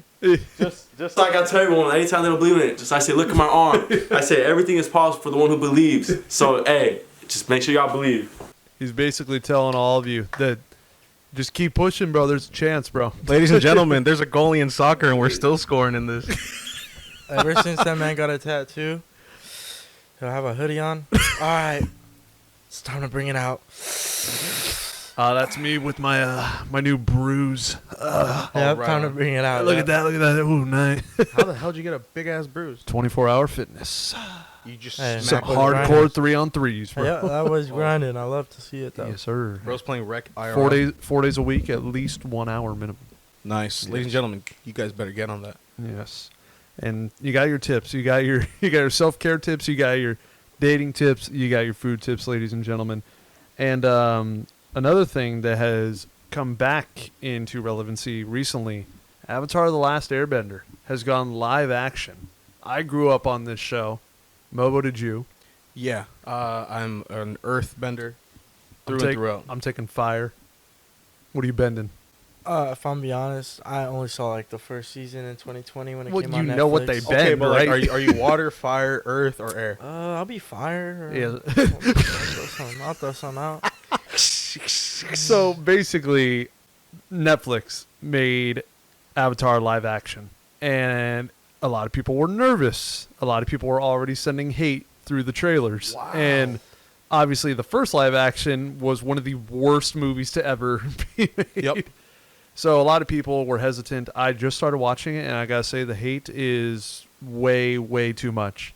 just like I tell everyone, anytime they don't believe in it, just I say, look at my arm. I say everything is possible for the one who believes. So hey, just make sure y'all believe. He's basically telling all of you that Just keep pushing, bro. There's a chance, bro. Ladies and gentlemen, there's a goalie in soccer, and we're still scoring in this. Ever since that man got a tattoo, he'll have a hoodie on. All right, it's time to bring it out. That's me with my my new bruise. Yeah, right time to on. bring it out. Look yeah. at that. Look at that. Ooh, nice. How the hell did you get a big ass bruise? 24-hour fitness. You just Hey, Some Mac was hardcore grinding. 3-on-3s, bro. Yeah, that was grinding. I love to see it though. Yes, sir. Bro's playing rec IRL. 4 days a week, at least 1 hour minimum. Nice. Ladies and gentlemen, you guys better get on that. Yes. And you got your tips. You got your self-care tips. You got your dating tips. You got your food tips, ladies and gentlemen. And another thing that has come back into relevancy recently, Avatar: The Last Airbender has gone live action. I grew up on this show. Mobo, did you? Yeah. I'm an earthbender through and I'm throughout. I'm taking fire. What are you bending? If I'm be honest, I only saw like the first season in 2020 when it Well, came you on Netflix. know what they Okay, bend, but like, right? are you water, fire, earth, or air? I'll be fire. Yeah. I'll throw some out. So basically, Netflix made Avatar live action, and a lot of people were nervous. A lot of people were already sending hate through the trailers. Wow. And obviously, the first live action was one of the worst movies to ever be made. Yep. So a lot of people were hesitant. I just started watching it, and I gotta say the hate is way, way too much.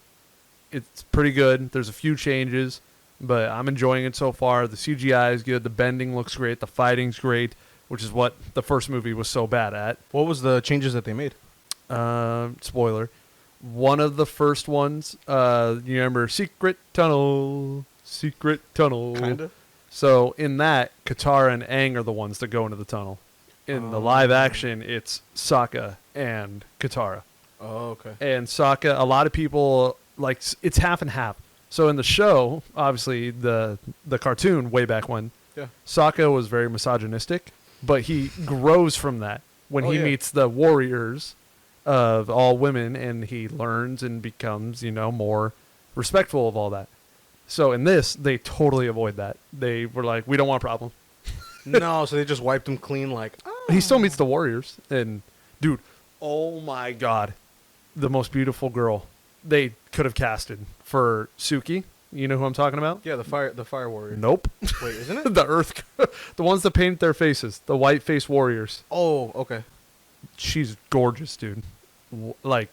It's pretty good. There's a few changes, but I'm enjoying it so far. The CGI is good. The bending looks great. The fighting's great, which is what the first movie was so bad at. What was the changes that they made? Spoiler. One of the first ones, you remember Secret Tunnel? Secret Tunnel. Kinda. So in that, Katara and Aang are the ones that go into the tunnel. In the live action, it's Sokka and Katara. Oh, okay. And Sokka, a lot of people, like, it's half and half. So in the show, obviously, the cartoon way back when, Yeah. Sokka was very misogynistic, but he grows from that when Oh, he yeah. meets the warriors of all women, and he learns and becomes, more respectful of all that. So in this, they totally avoid that. They were like, we don't want problems. No, so they just wiped him clean, like, He still meets the warriors, and dude, oh my god, the most beautiful girl they could have casted for Suki. You know who I'm talking about? yeah, the fire warrior. Nope. Wait, isn't it? The earth, the ones that paint their faces, the white face warriors. Oh, okay. She's gorgeous, dude. Like,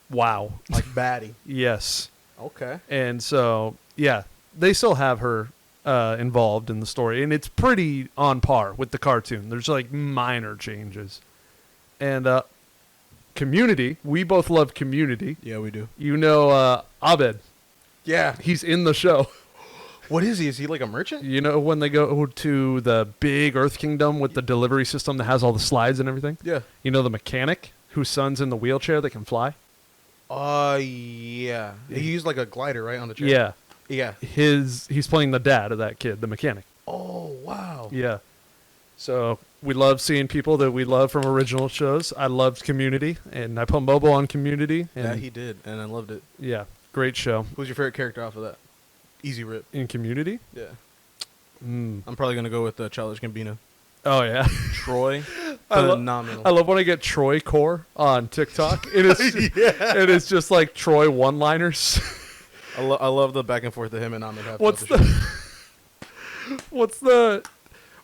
wow. Like baddie. Yes. Okay. And so, yeah, they still have her involved in the story, and it's pretty on par with the cartoon. There's like minor changes. And Community, we both love Community. Yeah, we do. You know Abed, Yeah. he's in the show. What is he? Is he like a merchant? You know when they go to the big Earth Kingdom with the delivery system that has all the slides and everything? Yeah. You know the mechanic whose son's in the wheelchair that can fly? Yeah. He used like a glider, right, on the chair? Yeah. Yeah. He's playing the dad of that kid, the mechanic. Oh, wow. Yeah. So we love seeing people that we love from original shows. I loved Community, and I put Mobo on Community. And Yeah, he did, and I loved it. yeah, great show. Who's your favorite character off of that? Easy rip. In Community? Yeah. Mm. I'm probably going to go with Childish Gambino. Oh, yeah. Troy. I lo- Phenomenal. I love when I get Troy Core on TikTok. It is, it is just like Troy one-liners. I love the back and forth that him and Ahmed have.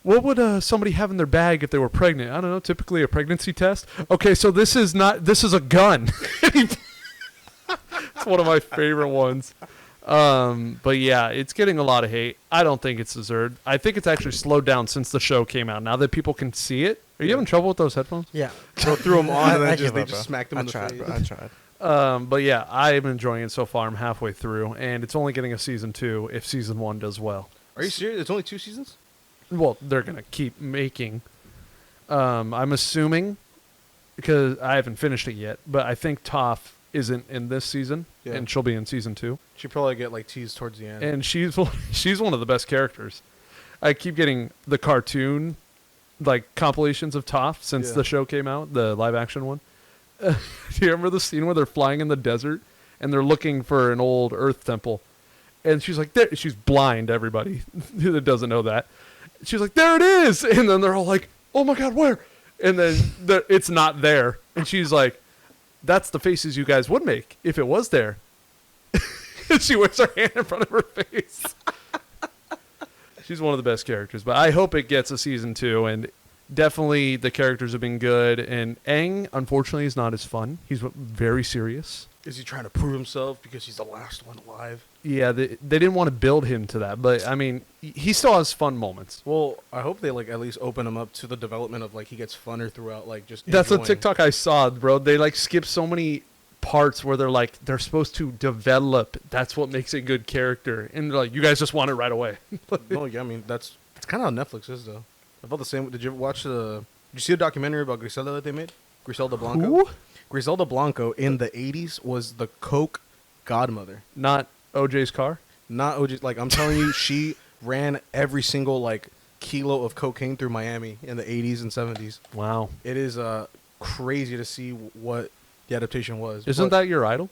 What would somebody have in their bag if they were pregnant? I don't know. Typically a pregnancy test. Okay, so this is a gun. It's one of my favorite ones. But yeah, it's getting a lot of hate. I don't think it's deserved. I think it's actually slowed down since the show came out. Now that people can see it. Are you having trouble with those headphones? Yeah. Bro threw him on and I then give they up, just bro. smacked him I in the tried, face. bro. I tried. But yeah, I'm enjoying it so far. I'm halfway through, and it's only getting a season 2 if season 1 does well. Are you serious? It's only 2 seasons? Well, they're going to keep making. I'm assuming, because I haven't finished it yet, but I think Toph isn't in this season, Yeah. and she'll be in season 2. She'd probably get like teased towards the end. And she's one of the best characters. I keep getting the cartoon, like, compilations of Toph since Yeah. the show came out, the live-action one. Do you remember the scene where they're flying in the desert, and they're looking for an old Earth temple? And she's like, there. She's blind, everybody that doesn't know that. She's like, there it is. And then they're all like, oh my God, where? And then it's not there. And she's like, that's the faces you guys would make if it was there. And she wears her hand in front of her face. She's one of the best characters. But I hope it gets a season 2. And definitely the characters have been good. And Aang, unfortunately, is not as fun. He's very serious. Is he trying to prove himself because he's the last one alive? Yeah, they didn't want to build him to that. But, I mean, he still has fun moments. Well, I hope they like at least open him up to the development of like he gets funner throughout like just That's a enjoying. TikTok I saw, bro. They like skip so many parts where they're supposed to develop. That's what makes a good character. And they're like, you guys just want it right away. No, yeah, I mean that's kind of how Netflix is though. I felt the same. Did you watch Did you see a documentary about Griselda that they made? Griselda Blanco. Who? Griselda Blanco in the '80s was the coke godmother. Not OJ's car? Not OJ. Like I'm telling you, she ran every single like kilo of cocaine through Miami in the '80s and '70s. Wow. It is crazy to see what the adaptation was. Isn't that your idol?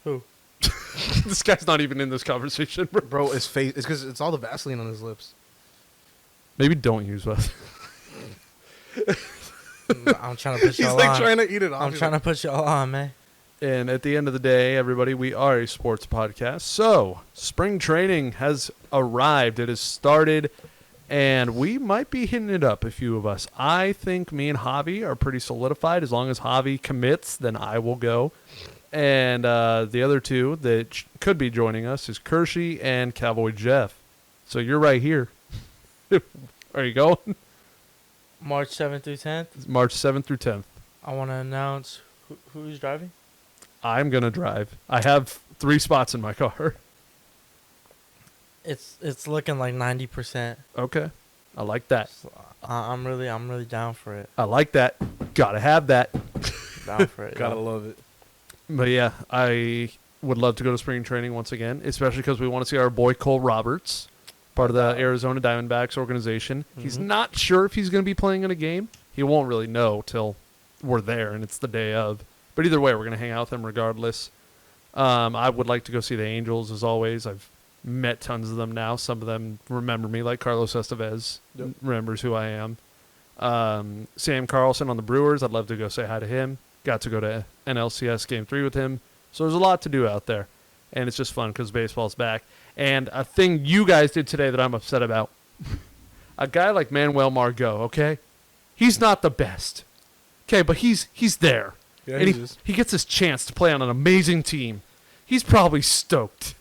Who? This guy's not even in this conversation, bro. bro? His face. It's because it's all the Vaseline on his lips. Maybe don't use Vaseline. I'm trying to put He's y'all like on. trying to eat it off. I'm trying to put y'all on, man. And at the end of the day, everybody, we are a sports podcast. So, spring training has arrived. It has started, and we might be hitting it up, a few of us. I think me and Javi are pretty solidified. As long as Javi commits, then I will go. And the other two that could be joining us is Kershie and Cowboy Jeff. So, you're right here. Are you going? March 7th through 10th. March 7th through 10th. I want to announce who's driving. I'm going to drive. I have 3 spots in my car. It's looking like 90%. Okay. I like that. So, I'm really down for it. I like that. Gotta have that. Down for it. Gotta yo. love it. But yeah, I would love to go to spring training once again, especially because we want to see our boy Cole Roberts, part of the Arizona Diamondbacks organization. He's not sure if he's going to be playing in a game. He won't really know till we're there and it's the day of. But either way, we're going to hang out with him regardless. I would like to go see the Angels, as always. I've met tons of them now. Some of them remember me, like Carlos Estevez remembers who I am. Sam Carlson on the Brewers, I'd love to go say hi to him. Got to go to NLCS Game 3 with him. So there's a lot to do out there. And it's just fun because baseball's back. And a thing you guys did today that I'm upset about. A guy like Manuel Margot, okay? He's not the best. Okay, but he's there. Yeah, And he gets his chance to play on an amazing team. He's probably stoked.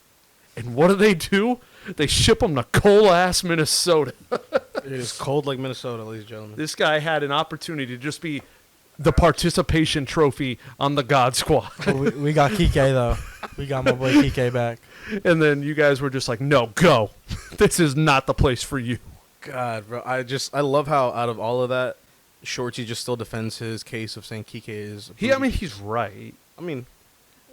And what do? They ship him to coal-ass Minnesota. It is cold like Minnesota, ladies and gentlemen. This guy had an opportunity to just be the participation trophy on the God Squad. But we got Kike though. We got my boy Kike back. And then you guys were just like, no, go. This is not the place for you. God, bro, I love how out of all of that, Shorty just still defends his case of saying Kike is. He's right. I mean,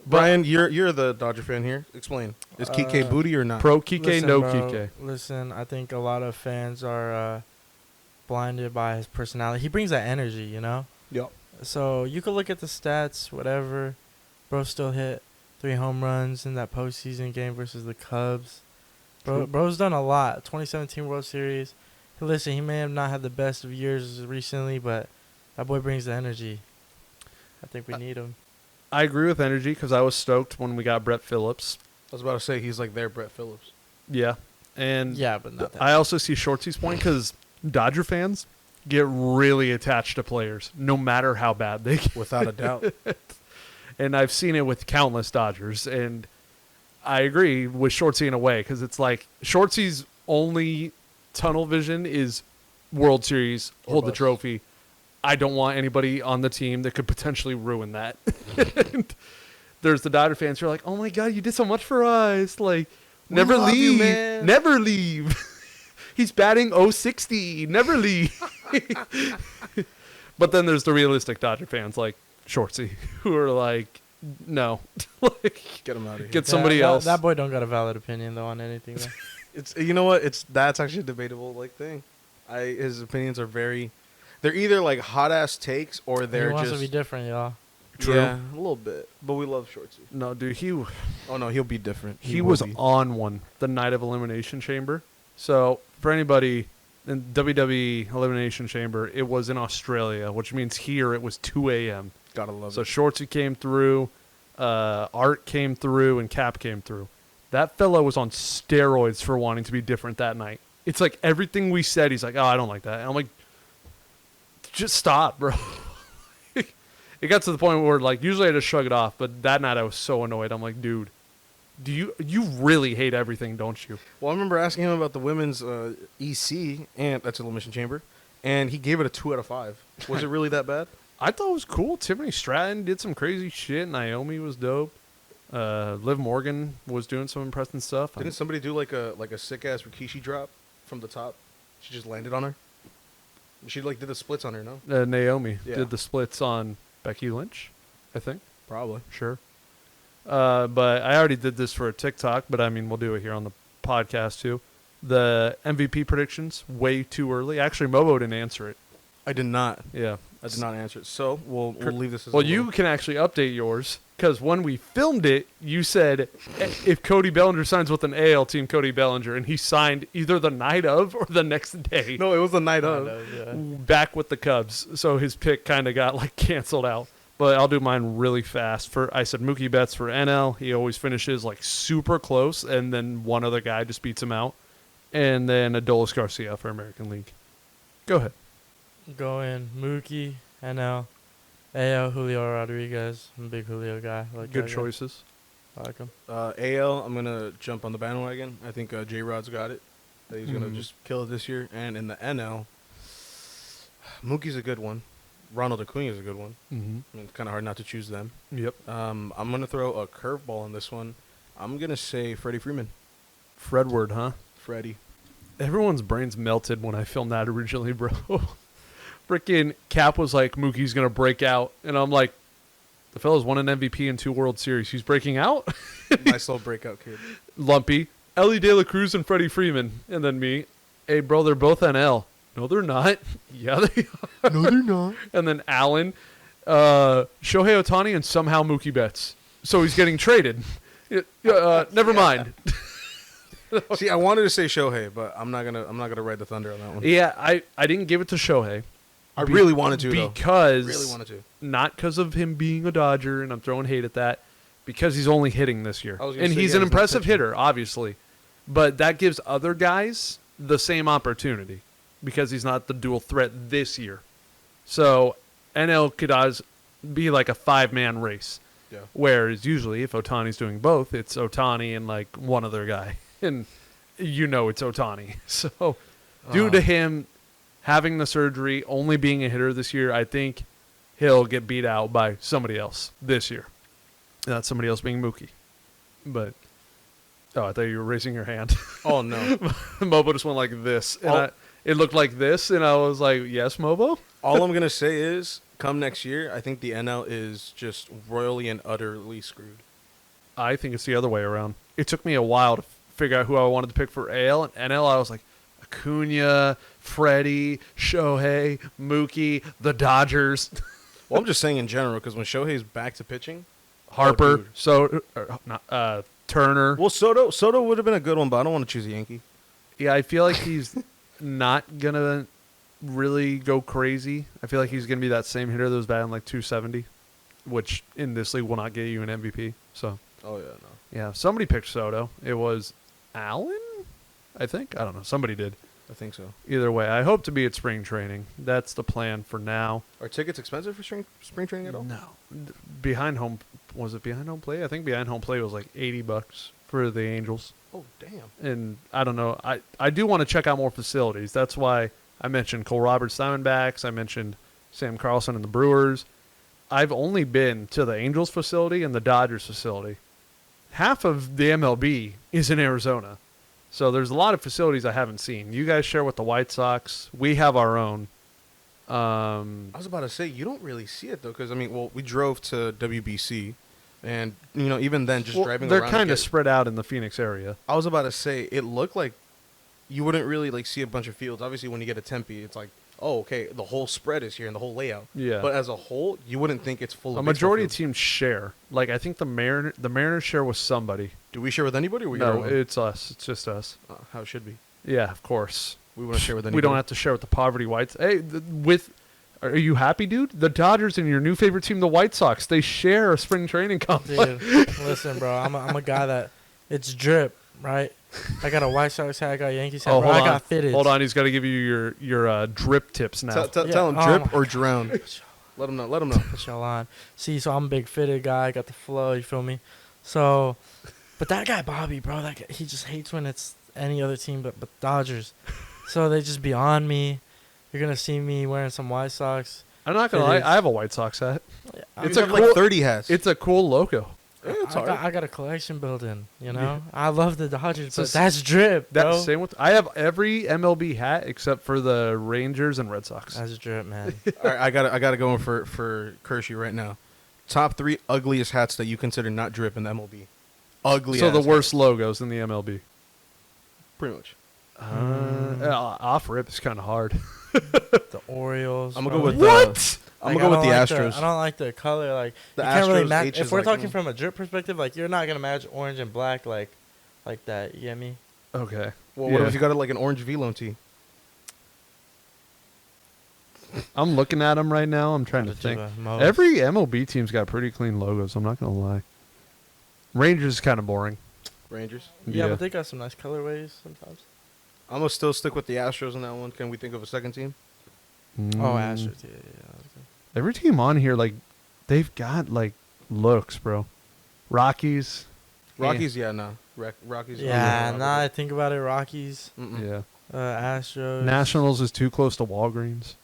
Brian, you're the Dodger fan here. Explain. Is Kike booty or not? Pro Kike, Listen, no bro, Kike. Listen, I think a lot of fans are blinded by his personality. He brings that energy, you know? Yep. So you could look at the stats, whatever. Bro still hit 3 home runs in that postseason game versus the Cubs. Bro's done a lot. 2017 World Series. Listen, he may have not had the best of years recently, but that boy brings the energy. I think we need him. I agree with energy because I was stoked when we got Brett Phillips. I was about to say he's like their Brett Phillips. Yeah. And Yeah, but not that. I also see Shorty's point because Dodger fans get really attached to players, no matter how bad they get. Without a doubt. And I've seen it with countless Dodgers. And I agree with Shorty in a way because it's like Shorty's only tunnel vision is World Series, hold the bust. trophy. I don't want anybody on the team that could potentially ruin that. And there's the Dodger fans who are like, oh my God, you did so much for us. Like, We never love you, leave. man. Never leave. He's batting 060. Never leave. But then there's the realistic Dodger fans like Shorty who are like, no. Like, Get him out of here. get somebody else. That boy don't got a valid opinion though on anything. Though. It's you know what? That's actually a debatable like thing. His opinions are they're either like hot ass takes or He they're wants just to be different, y'all. True. Yeah, a little bit. But we love Shorty. No, dude, Oh no, he'll be different. he will was be. on one the night of Elimination Chamber. So for anybody in WWE Elimination Chamber, it was in Australia, which means here it was 2 a.m. Gotta love So it. Shortsy came through, Art came through, and Cap came through. That fella was on steroids for wanting to be different that night. It's like everything we said, he's like, oh, I don't like that. And I'm like, just stop, bro. It got to the point where, like, usually I just shrug it off, but that night I was so annoyed. I'm like, dude, you really hate everything, don't you? Well, I remember asking him about the women's EC, and that's Elimination Chamber, and he gave it a 2 out of 5. Was it really that bad? I thought it was cool. Tiffany Stratton did some crazy shit. Naomi was dope. Liv Morgan was doing some impressive stuff. Didn't somebody do like a sick ass Rikishi drop from the top? She just landed on her. She like did the splits on her, no? Naomi Yeah. did the splits on Becky Lynch, I think. Probably. Sure. But I already did this for a TikTok, but I mean, we'll do it here on the podcast too. The MVP predictions, way too early. Actually, Mobo didn't answer it. I did not. Yeah. I did not answer it. So we'll leave this as Well, a you little- can actually update yours because when we filmed it, you said if Cody Bellinger signs with an AL team, Cody Bellinger, and he signed either the night of or the next day. No, it was the night of. Yeah. Back with the Cubs, so his pick kind of got like canceled out. But I'll do mine really fast. I said Mookie Betts for NL. He always finishes like super close, and then one other guy just beats him out. And then Adolis Garcia for American League. Go ahead. Go in Mookie, NL, AL, Julio Rodriguez. I'm a big Julio guy. I like Good that guy. choices. I like him. AL, I'm gonna jump on the bandwagon. I think J-Rod's got it. That he's gonna just kill it this year. And in the NL, Mookie's a good one. Ronald Acuna is a good one. Mm-hmm. I mean, it's kind of hard not to choose them. Yep. I'm gonna throw a curveball in this one. I'm gonna say Freddie Freeman. Fredward, huh? Freddie. Everyone's brains melted when I filmed that originally, bro. Freaking Cap was like, Mookie's going to break out. And I'm like, the fella's won an MVP in 2 World Series. He's breaking out? Nice little breakout kid. Lumpy. Ellie De La Cruz and Freddie Freeman. And then me. Hey, bro, they're both NL. No, they're not. Yeah, they are. No, they're not. And then Allen. Shohei Ohtani and somehow Mookie Betts. So he's getting traded. Never mind. See, I wanted to say Shohei, but I'm not gonna ride the thunder on that one. Yeah, I didn't give it to Shohei. I really wanted to, though. Because Really wanted to. not because of him being a Dodger, and I'm throwing hate at that, because he's only hitting this year. I was gonna And say, he's yeah, an he's not impressive pitching. hitter, obviously. But that gives other guys the same opportunity because he's not the dual threat this year. So NL could be like a 5-man race. Yeah. Whereas usually if Otani's doing both, it's Otani and like one other guy. And you know it's Otani. So due to him having the surgery, only being a hitter this year, I think he'll get beat out by somebody else this year. Not somebody else being Mookie. But, oh, I thought you were raising your hand. Oh no. Mobo just went like this. And Oh. it looked like this, and I was like, yes, Mobo? All I'm gonna say is, come next year, I think the NL is just royally and utterly screwed. I think it's the other way around. It took me a while to figure out who I wanted to pick for AL. And NL, I was like, Acuna, Freddie, Shohei, Mookie, the Dodgers, Well, I'm just saying in general, because when Shohei's back to pitching, Harper, dude. Turner. well, Soto would have been a good one, but I don't want to choose a Yankee. Yeah, I feel like he's not going to really go crazy. I feel like he's going to be that same hitter that was batting like 270, which in this league will not get you an MVP. So, Oh yeah, no. yeah, somebody picked Soto. It was Allen, I think. I don't know. Somebody did. I think so. Either way, I hope to be at spring training. That's the plan for now. Are tickets expensive for spring training at all? No. Behind home, was it behind home play? I think behind home play was like $80 for the Angels. Oh damn. And I don't know. I do want to check out more facilities. That's why I mentioned Cole Roberts Diamondbacks. I mentioned Sam Carlson and the Brewers. I've only been to the Angels facility and the Dodgers facility. Half of the MLB is in Arizona. So there's a lot of facilities I haven't seen. You guys share with the White Sox. We have our own. I was about to say you don't really see it though, because I mean, well, we drove to WBC, and you know, even then, just Well, driving they're around. kind of to get- spread out in the Phoenix area. I was about to say it looked like you wouldn't really like see a bunch of fields. Obviously, when you get to Tempe, it's like, oh, okay, the whole spread is here and the whole layout. Yeah. But as a whole, you wouldn't think it's full of. A majority of baseball teams share. Like I think the Mariners share with somebody. fields. Do we share with anybody? Or we No, got our own? it's us. It's just us. How it should be. Yeah, of course. We want to share with anybody. We don't have to share with the poverty whites. Hey, are you happy, dude? The Dodgers and your new favorite team, the White Sox, they share a spring training complex. Dude, listen, bro. I'm a guy that it's drip, right? I got a White Sox hat. I got a Yankees hat. Oh, bro. hold I on. got fitted. Hold on, he's got to give you your drip tips now. Tell him Yeah. drip Oh or my drown. Let him know. Let him know. Put y'all on. See, so I'm a big fitted guy. I got the flow. You feel me? So, but that guy Bobby, bro, that guy, he just hates when it's any other team but Dodgers. So they just be on me. You're gonna see me wearing some White Sox. I'm not gonna lie, I have a White Sox hat. It's a like cool- 30 hats. It's a cool logo. I got a collection building. You know, I love the Dodgers, So but that's drip, bro. That same with I have every MLB hat except for the Rangers and Red Sox. That's drip, man. All right, I gotta go in for Kershey right now. Top 3 ugliest hats that you consider not drip in the MLB. Ugly. So the ass worst logos in the MLB. pretty much. Off rip is kind of hard. The Orioles. I'm gonna go bro. with I'm Like, gonna go with the I don't like Astros. I don't like the color. Like The you can't really Astros match. H If is we're like, talking from a drip perspective, like you're not gonna match orange and black like that. You get me? Okay. Well, what Yeah. if you got it like an orange V-Lone tee? I'm looking at them right now. I'm trying to But think. most- Every MLB team's got pretty clean logos. I'm not gonna lie. Rangers is kind of boring. Rangers. Yeah, but they got some nice colorways sometimes. I'm gonna still stick with the Astros on that one. Can we think of a second team? Mm. Oh, Astros. Yeah. Every team on here, like, they've got like looks, bro. Rockies. Rockies, yeah, no. Rockies. Yeah, no, now I think about it, Rockies, Yeah. Astros. Nationals is too close to Walgreens.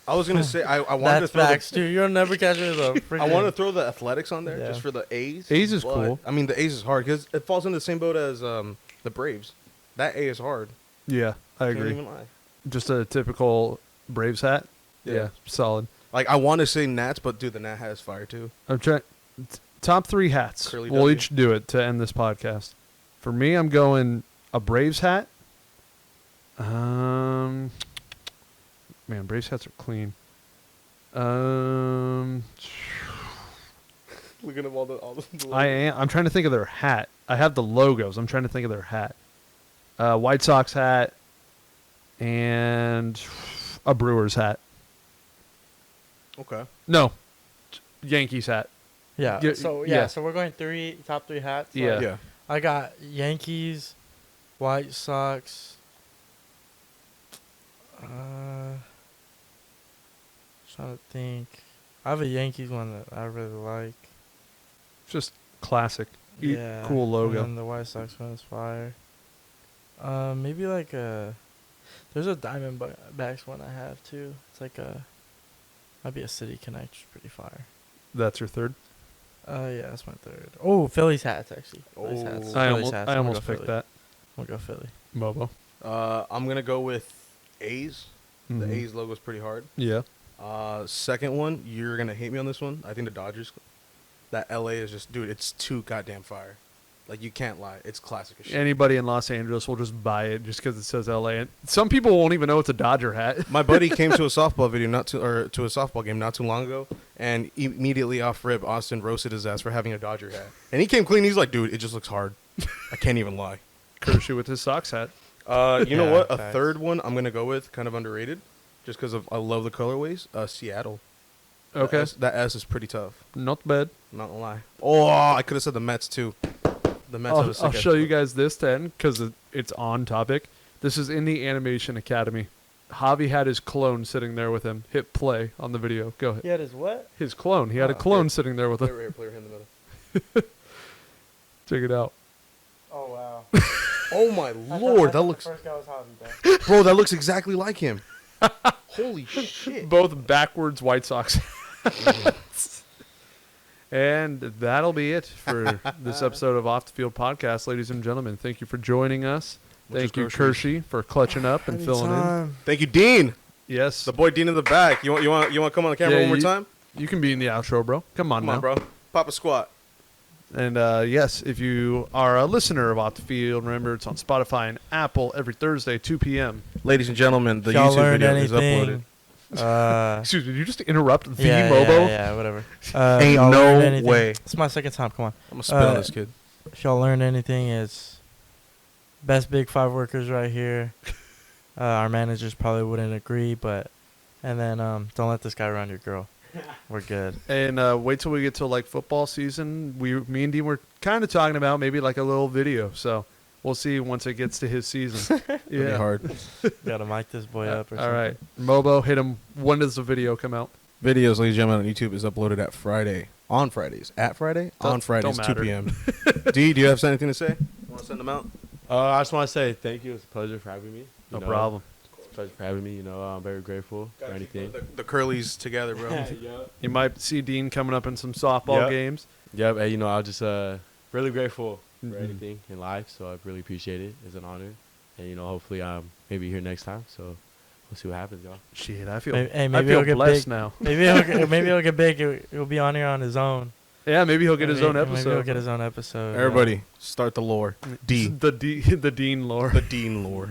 I was gonna say I wanted That's to throw facts, dude. You'll never catch it though. I want to throw the Athletics on there Yeah. just for the A's. A's is but, cool. I mean, the A's is hard because it falls in the same boat as the Braves. That A is hard. Yeah, I Can't agree. even lie. Just a typical Braves hat. Yeah. Yeah, solid. Like I want to say Nats, but dude, the Nat hat is fire too. I'm trying. Top 3 hats. Curly We'll W. each do it to end this podcast. For me, I'm going a Braves hat. Man, Braves hats are clean. Looking at all the I'm trying to think of their hat. I have the logos. I'm trying to think of their hat. White Sox hat and a Brewers hat. Okay. No, Yankees hat. Yeah. Yeah, So yeah. So we're going top three hats. Yeah. Like, Yeah. I got Yankees, White Sox. Trying to think. I have a Yankees one that I really like. Just classic. Yeah. Cool logo. And then the White Sox one is fire. Maybe like there's a Diamondbacks one I have too. It's like might be a City Connect, which is pretty fire. That's your third. Yeah, that's my third. Oh, Phillies hats actually. Phillies Oh. hats. I Phillies almost, hats. I I'm gonna almost go picked Philly. that. I'm gonna go Philly. Mobo. I'm gonna go with A's. Mhm. The A's logo is pretty hard. Yeah. Second one, you're gonna hate me on this one. I think the Dodgers. That LA is just, dude, it's too goddamn fire. Like you can't lie, it's classic as shit. Anybody in Los Angeles will just buy it just because it says LA. And some people won't even know it's a Dodger hat. My buddy came to a softball video to a softball game not too long ago, and immediately off rip, Austin roasted his ass for having a Dodger hat. And he came clean. He's like, dude, it just looks hard. I can't even lie. Kershey with his Sox hat. You know Yeah, what? A facts. third one I'm gonna go with, kind of underrated, just because I love the colorways. Seattle. Okay. That S is pretty tough. Not bad. Not gonna lie. Oh, I could have said the Mets too. The Mets. have a sick I'll ass show you look. guys this then because it's on topic. This is in the Animation Academy. Javi had his clone sitting there with him. Hit play on the video. Go ahead. He had his what? His clone. He had a Oh, clone here. sitting there with Play him. right here, play right in the middle. Check it out. Oh wow. Oh my lord, that looks, First guy was Javi, bro. bro, that looks exactly like him. Holy shit. Both backwards White Sox. And that'll be it for this episode of Off the Field Podcast, ladies and gentlemen. Thank you for joining us. Muchas Thank you, gracias. Kershey, for clutching up and filling in. Anytime. Thank you, Dean. Yes, The boy Dean in the back. You want to come on the camera Yeah, one more you- time? you can be in the outro, bro. Come on Come now. on, bro. Pop a squat. And yes, if you are a listener of Off the Field, remember it's on Spotify and Apple every Thursday, 2 p.m. Ladies and gentlemen, the Y'all YouTube learned video is uploaded. anything? Excuse me, did you just interrupt the yeah, Mobo? yeah, whatever. Ain't y'all no learned anything? way. It's my second time. Come on. I'm gonna spit on Uh, this kid. If y'all learned anything, it's best Big Five workers right here. Our managers probably wouldn't agree, but and then don't let this guy around your girl. We're good. And wait till we get to like football season. Me and Dean were kind of talking about maybe like a little video. So we'll see once it gets to his season. Pretty hard. Gotta mic this boy up or All something. right, Mobo, hit him. When does the video come out? Videos, ladies and gentlemen, on YouTube is uploaded at Friday. On Fridays. At Friday? On Fridays, don't 2 matter. p.m. D, do you have anything to say? You want to send them out? I just want to say thank you. It's a pleasure for having me. No problem. It's a pleasure for having me. You know, I'm very grateful for anything. The curlies together, bro. You might see Dean coming up in some softball Yep. games. Yep. And, you know, I'm just really grateful for Mhm. anything in life. So I really appreciate it. It's an honor. And, you know, hopefully I'm maybe here next time. So we'll see what happens, y'all. Shit, I feel Maybe I he'll feel get blessed big. now. Maybe he'll get big. He'll be on here on his own. Yeah, maybe he'll get his own Maybe he'll episode. get his own episode. Everybody, start the lore. D. the Dean lore. The Dean lore.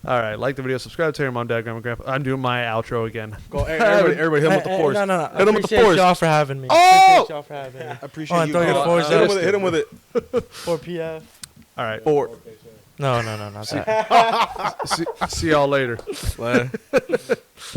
All right, like the video, subscribe to your mom, dad, grandma, grandpa. I'm doing my outro again. Go, everybody hit him with the force. No. Hit I him with the appreciate force. y'all for having me. Oh! Appreciate y'all for having me. I appreciate Oh, you. throw your fours hit him up. with it. Hit him with it. 4 PF. All right, Four. No, not that. see y'all later. Later.